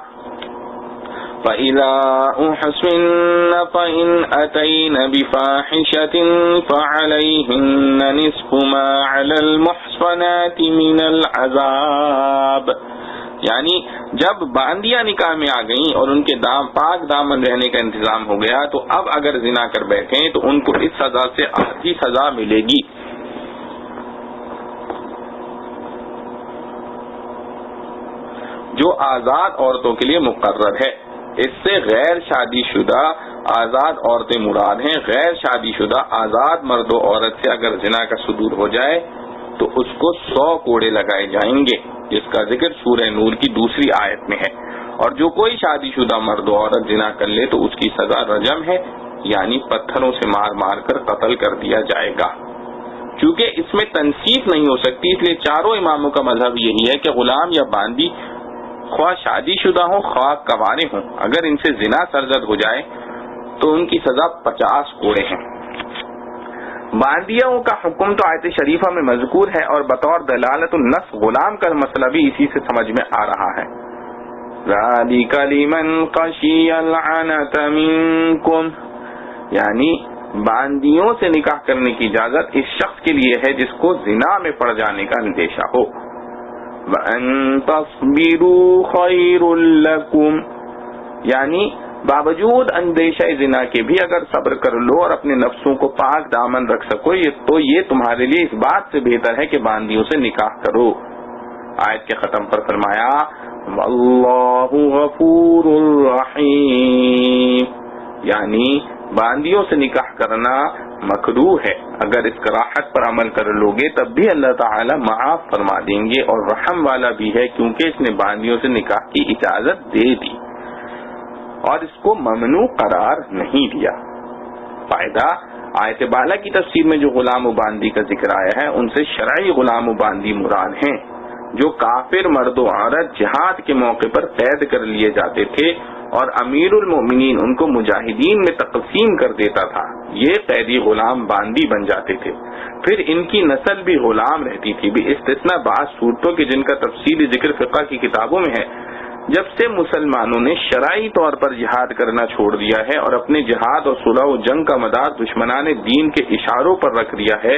Speaker 1: فَإِذَا أُحْصِنَّ فَإِنْ أَتَيْنَ بِفَاحِشَةٍ فَعَلَيْهِنَّ نِصْفُ مَا عَلَى الْمُحْصَنَاتِ مِنَ الْعَذَابِ، یعنی جب باندیاں نکاح میں آ گئیں اور ان کے پاک دامن رہنے کا انتظام ہو گیا تو اب اگر زنا کر بیٹھیں تو ان کو اس سزا سے آدھی سزا ملے گی۔ جو آزاد عورتوں کے لیے مقرر ہے، اس سے غیر شادی شدہ آزاد عورتیں مراد ہیں۔ غیر شادی شدہ آزاد مرد و عورت سے اگر زنا کا صدور ہو جائے تو اس کو 100 کوڑے لگائے جائیں گے، جس کا ذکر سورہ نور کی دوسری آیت میں ہے، اور جو کوئی شادی شدہ مرد و عورت زنا کر لے تو اس کی سزا رجم ہے، یعنی پتھروں سے مار مار کر قتل کر دیا جائے گا۔ چونکہ اس میں تنصیف نہیں ہو سکتی اس لیے چاروں اماموں کا مذہب یہی ہے کہ غلام یا باندی خواہ شادی شدہ ہوں خواہ کنوارے ہوں، اگر ان سے زنا سرزد ہو جائے تو ان کی سزا 50 کوڑے ہیں۔ باندیوں کا حکم تو آیت شریفہ میں مذکور ہے، اور بطور دلالت النص غلام کا مسئلہ بھی اسی سے سمجھ میں آ رہا ہے۔ ذَلِكَ لِمَنْ خَشِيَ الْعَنَتَ مِنْكُمْ، یعنی باندیوں سے نکاح کرنے کی اجازت اس شخص کے لیے ہے جس کو زنا میں پڑ جانے کا اندیشہ ہو۔ وَأَن تَصْبِرُوا خَيْرٌ لَكُمْ، یعنی باوجود اندیشہ زنا کے بھی اگر صبر کر لو اور اپنے نفسوں کو پاک دامن رکھ سکو تو یہ تمہارے لیے اس بات سے بہتر ہے کہ باندیوں سے نکاح کرو۔ آیت کے ختم پر فرمایا وَاللَّهُ غَفُورٌ رَحِيمٌ، یعنی باندیوں سے نکاح کرنا مکروہ ہے، اگر اس کراہت پر عمل کر لوگے تب بھی اللہ تعالی معاف فرما دیں گے، اور رحم والا بھی ہے کیونکہ اس نے باندیوں سے نکاح کی اجازت دے دی اور اس کو ممنوع قرار نہیں دیا۔ فائدہ، آیت بالا کی تفسیر میں جو غلام و باندی کا ذکر آیا ہے ان سے شرعی غلام و باندی مراد ہیں، جو کافر مرد و عورت جہاد کے موقع پر قید کر لیے جاتے تھے اور امیر المومنین ان کو مجاہدین میں تقسیم کر دیتا تھا، یہ قیدی غلام باندی بن جاتے تھے، پھر ان کی نسل بھی غلام رہتی تھی، بھی استثناء بعض صورتوں کے جن کا تفصیلی ذکر فقہ کی کتابوں میں ہے۔ جب سے مسلمانوں نے شرعی طور پر جہاد کرنا چھوڑ دیا ہے اور اپنے جہاد اور صلح و جنگ کا مدار دشمنان دین کے اشاروں پر رکھ دیا ہے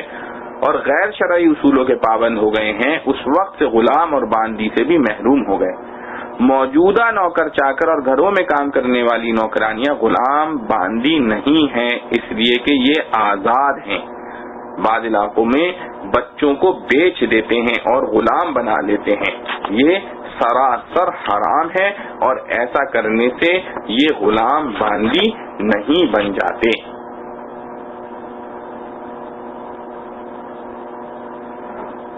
Speaker 1: اور غیر شرعی اصولوں کے پابند ہو گئے ہیں، اس وقت سے غلام اور باندی سے بھی محروم ہو گئے۔ موجودہ نوکر چاکر اور گھروں میں کام کرنے والی نوکرانیاں غلام باندی نہیں ہیں، اس لیے کہ یہ آزاد ہیں۔ بعض علاقوں میں بچوں کو بیچ دیتے ہیں اور غلام بنا لیتے ہیں، یہ سراسر حرام ہے، اور ایسا کرنے سے یہ غلام باندی نہیں بن جاتے۔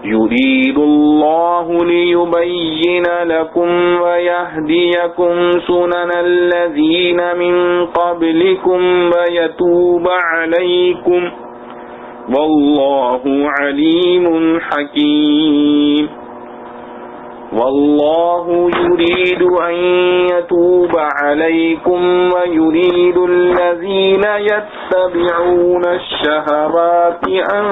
Speaker 1: يُرِيدُ اللَّهُ لِيُبَيِّنَ لَكُمْ وَيَهْدِيَكُمْ سُنَنَ الَّذِينَ مِنْ قَبْلِكُمْ وَيَتُوبَ عَلَيْكُمْ وَاللَّهُ عَلِيمٌ حَكِيمٌ۔ وَاللَّهُ يُرِيدُ أَن يَتُوبَ عَلَيْكُمْ وَيُرِيدُ الَّذِينَ يَتَّبِعُونَ الشَّهَوَاتِ أَن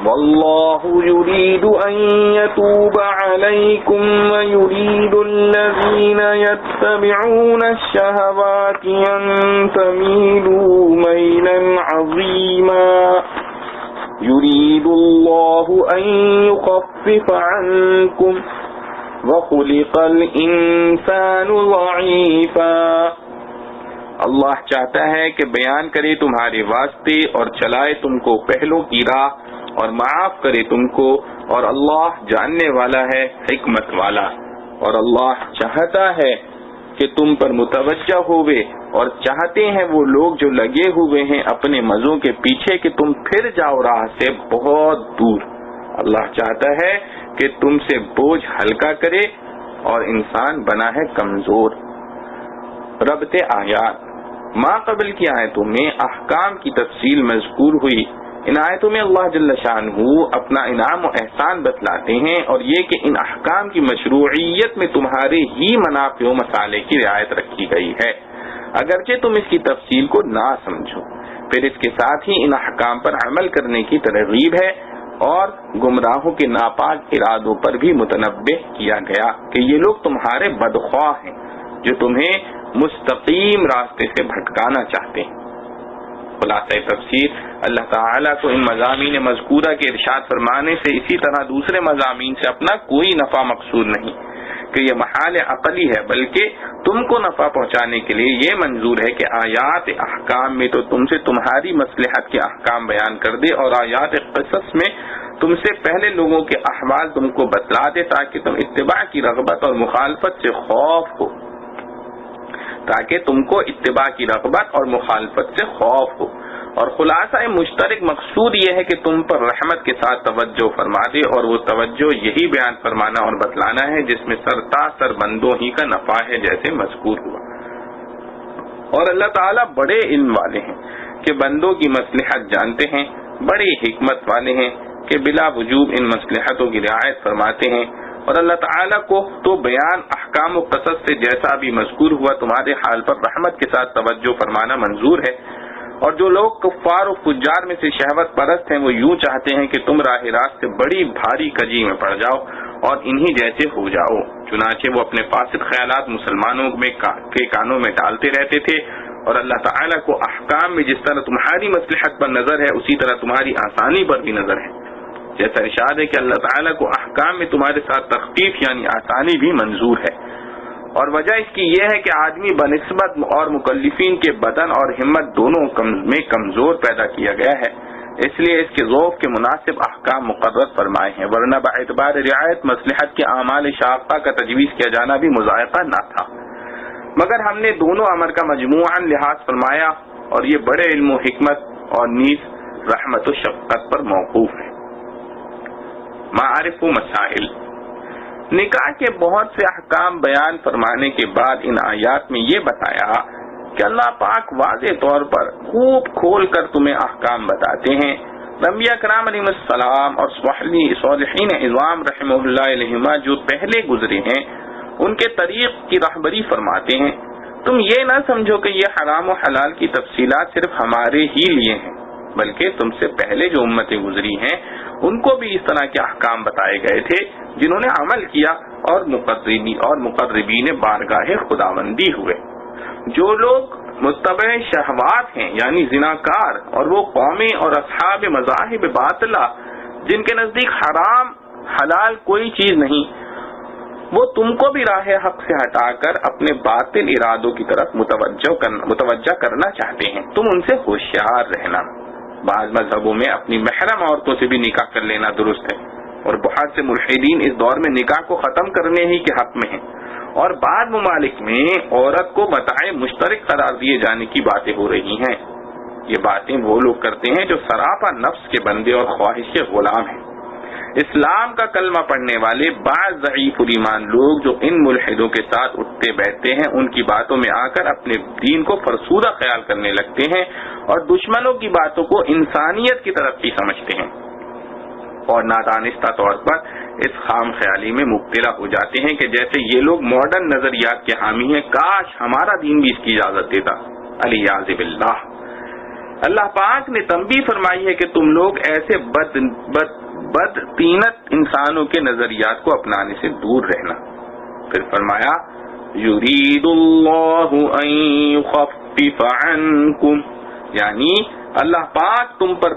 Speaker 1: والله يريد أن يتوب عليكم ويريد الذين يتبعون الشهوات أن تميلوا ميلا عظيما يريد الله أن يخفف عنكم وخلق الإنسان ضعيفا۔ اللہ چاہتا ہے کہ بیان کرے تمہارے واسطے اور چلائے تم کو پہلوں کی راہ اور معاف کرے تم کو، اور اللہ جاننے والا ہے، حکمت والا، اور اللہ چاہتا ہے کہ تم پر متوجہ ہوئے، اور چاہتے ہیں وہ لوگ جو لگے ہوئے ہیں اپنے مزوں کے پیچھے کہ تم پھر جاؤ راہ سے بہت دور۔ اللہ چاہتا ہے کہ تم سے بوجھ ہلکا کرے، اور انسان بنا ہے کمزور۔ ربط آیات، ما قبل کی آیتوں میں احکام کی تفصیل مذکور ہوئی۔ ان آیتوں میں اللہ جل شانہ اپنا انعام و احسان بتلاتے ہیں، اور یہ کہ ان احکام کی مشروعیت میں تمہارے ہی منافع و مصالح کی رعایت رکھی گئی ہے، اگرچہ تم اس کی تفصیل کو نہ سمجھو۔ پھر اس کے ساتھ ہی ان احکام پر عمل کرنے کی ترغیب ہے، اور گمراہوں کے ناپاک ارادوں پر بھی متنبہ کیا گیا کہ یہ لوگ تمہارے بدخواہ ہیں جو تمہیں مستقیم راستے سے بھٹکانا چاہتے ہیں۔ خلاصہ تفسیر، اللہ تعالیٰ کو ان مضامین مذکورہ کے ارشاد فرمانے سے اسی طرح دوسرے مضامین سے اپنا کوئی نفع مقصود نہیں کہ یہ محال عقلی ہے، بلکہ تم کو نفع پہنچانے کے لیے یہ منظور ہے کہ آیات احکام میں تو تم سے تمہاری مصلحت کے احکام بیان کر دے، اور آیات قصص میں تم سے پہلے لوگوں کے احوال تم کو بتلا دے، تاکہ تم اتباع کی رغبت اور مخالفت سے خوف ہو، تاکہ تم کو اتباع کی رغبت اور مخالفت سے خوف ہو۔ اور خلاصہ مشترک مقصود یہ ہے کہ تم پر رحمت کے ساتھ توجہ فرما دے، اور وہ توجہ یہی بیان فرمانا اور بتلانا ہے جس میں سرتاسر بندوں ہی کا نفع ہے، جیسے مذکور ہوا۔ اور اللہ تعالیٰ بڑے علم والے ہیں کہ بندوں کی مصلحت جانتے ہیں، بڑے حکمت والے ہیں کہ بلا وجوب ان مصلحتوں کی رعایت فرماتے ہیں۔ اور اللہ تعالیٰ کو تو بیان احکام و قصص سے جیسا بھی مذکور ہوا تمہارے حال پر رحمت کے ساتھ توجہ فرمانا منظور ہے۔ اور جو لوگ کفار و فجار میں سے شہوت پرست ہیں وہ یوں چاہتے ہیں کہ تم راہ راست سے بڑی بھاری کجی میں پڑ جاؤ اور انہی جیسے ہو جاؤ، چنانچہ وہ اپنے فاسد خیالات مسلمانوں کے کانوں میں ڈالتے رہتے تھے۔ اور اللہ تعالیٰ کو احکام میں جس طرح تمہاری مصلحت پر نظر ہے اسی طرح تمہاری آسانی پر بھی نظر ہے، جیسا ارشاد ہے کہ اللہ تعالیٰ کو احکام میں تمہارے ساتھ تخفیف یعنی آسانی بھی منظور ہے۔ اور وجہ اس کی یہ ہے کہ آدمی بنسبت اور مکلفین کے بدن اور ہمت دونوں میں کمزور پیدا کیا گیا ہے، اس لیے اس کے ذوق کے مناسب احکام مقرر فرمائے ہیں، ورنہ باعتبار رعایت مصلحت کے اعمال شاقہ کا تجویز کیا جانا بھی مذائقہ نہ تھا، مگر ہم نے دونوں امر کا مجموعاً لحاظ فرمایا، اور یہ بڑے علم و حکمت اور نیز رحمت و شفقت پر موقوف ہے۔ معارف و مسائل، نکاح کے بہت سے احکام بیان فرمانے کے بعد ان آیات میں یہ بتایا کہ اللہ پاک واضح طور پر خوب کھول کر تمہیں احکام بتاتے ہیں۔ انبیاء کرام علیہ السلام اور صالحین عظام رحمہ اللہ علیہما جو پہلے گزرے ہیں ان کے طریق کی رہبری فرماتے ہیں۔ تم یہ نہ سمجھو کہ یہ حرام و حلال کی تفصیلات صرف ہمارے ہی لیے ہیں، بلکہ تم سے پہلے جو امتیں گزری ہیں ان کو بھی اس طرح کے احکام بتائے گئے تھے جنہوں نے عمل کیا اور مقربین بارگاہ خداوندی ہوئے۔ جو لوگ متبع شہوات ہیں یعنی زناکار، اور وہ قومیں اور اصحاب مذاہب باطلہ جن کے نزدیک حرام حلال کوئی چیز نہیں، وہ تم کو بھی راہ حق سے ہٹا کر اپنے باطل ارادوں کی طرف متوجہ کرنا چاہتے ہیں۔ تم ان سے ہوشیار رہنا۔ بعض مذہبوں میں اپنی محرم عورتوں سے بھی نکاح کر لینا درست ہے، اور بہت سے ملحدین اس دور میں نکاح کو ختم کرنے ہی کے حق میں ہیں، اور بعض ممالک میں عورت کو متاع مشترک قرار دیے جانے کی باتیں ہو رہی ہیں۔ یہ باتیں وہ لوگ کرتے ہیں جو سراپا نفس کے بندے اور خواہش کے غلام ہیں۔ اسلام کا کلمہ پڑھنے والے بعض ضعیف الایمان لوگ جو ان ملحدوں کے ساتھ اٹھتے بیٹھتے ہیں ان کی باتوں میں آ کر اپنے دین کو فرسودہ خیال کرنے لگتے ہیں، اور دشمنوں کی باتوں کو انسانیت کی طرف ہی سمجھتے ہیں، اور نادانستہ طور پر اس خام خیالی میں مبتلا ہو جاتے ہیں کہ جیسے یہ لوگ ماڈرن نظریات کے حامی ہیں، کاش ہمارا دین بھی اس کی اجازت دیتا۔ علیاذ باللہ۔ اللہ پاک نے تنبیہ فرمائی ہے کہ تم لوگ ایسے بد تینت انسانوں کے نظریات کو اپنانے سے دور رہنا۔ پھر فرمایا یرید اللہ ان یخفف عنکم، یعنی اللہ پاک تم پر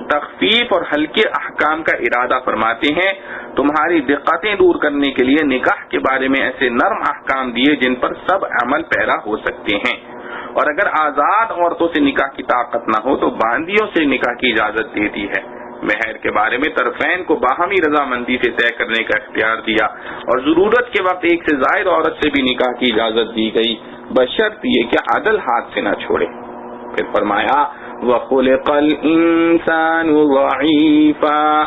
Speaker 1: تخفیف اور ہلکے احکام کا ارادہ فرماتے ہیں، تمہاری دقتیں دور کرنے کے لیے نکاح کے بارے میں ایسے نرم احکام دیے جن پر سب عمل پیرا ہو سکتے ہیں۔ اور اگر آزاد عورتوں سے نکاح کی طاقت نہ ہو تو باندیوں سے نکاح کی اجازت دیتی ہے، مہر کے بارے میں طرفین کو باہمی رضامندی سے طے کرنے کا اختیار دیا اور ضرورت کے وقت ایک سے زائد عورت سے بھی نکاح کی اجازت دی گئی بشرط یہ کہ عدل ہاتھ سے نہ چھوڑے۔ پھر فرمایا وَخُلِقَ الْإِنسَانُ ضَعِيفًا،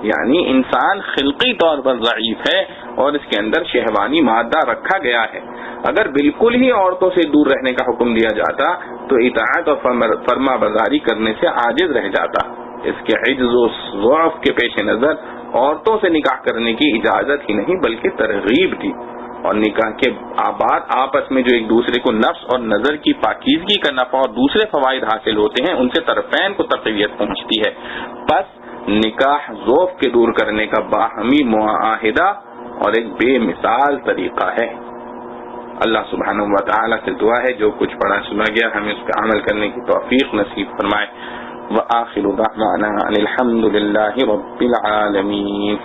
Speaker 1: یعنی انسان خلقی طور پر ضعیف ہے اور اس کے اندر شہوانی مادہ رکھا گیا ہے۔ اگر بالکل ہی عورتوں سے دور رہنے کا حکم دیا جاتا تو اطاعت اور فرما برداری کرنے سے عاجز رہ جاتا۔ اس کے عجز و ضعف کے پیش نظر عورتوں سے نکاح کرنے کی اجازت ہی نہیں بلکہ ترغیب دی، اور نکاح کے بعد آپس میں جو ایک دوسرے کو نفس اور نظر کی پاکیزگی کا نفع اور دوسرے فوائد حاصل ہوتے ہیں ان سے طرفین کو تقویت پہنچتی ہے۔ پس نکاح ذوف کے دور کرنے کا باہمی معاہدہ اور ایک بے مثال طریقہ ہے۔ اللہ سبحانہ و تعالی سے دعا ہے جو کچھ پڑھا سنا گیا ہمیں اس پہ عمل کرنے کی توفیق نصیب فرمائے۔ وآخر دعوانا ان الحمد للہ رب العالمین۔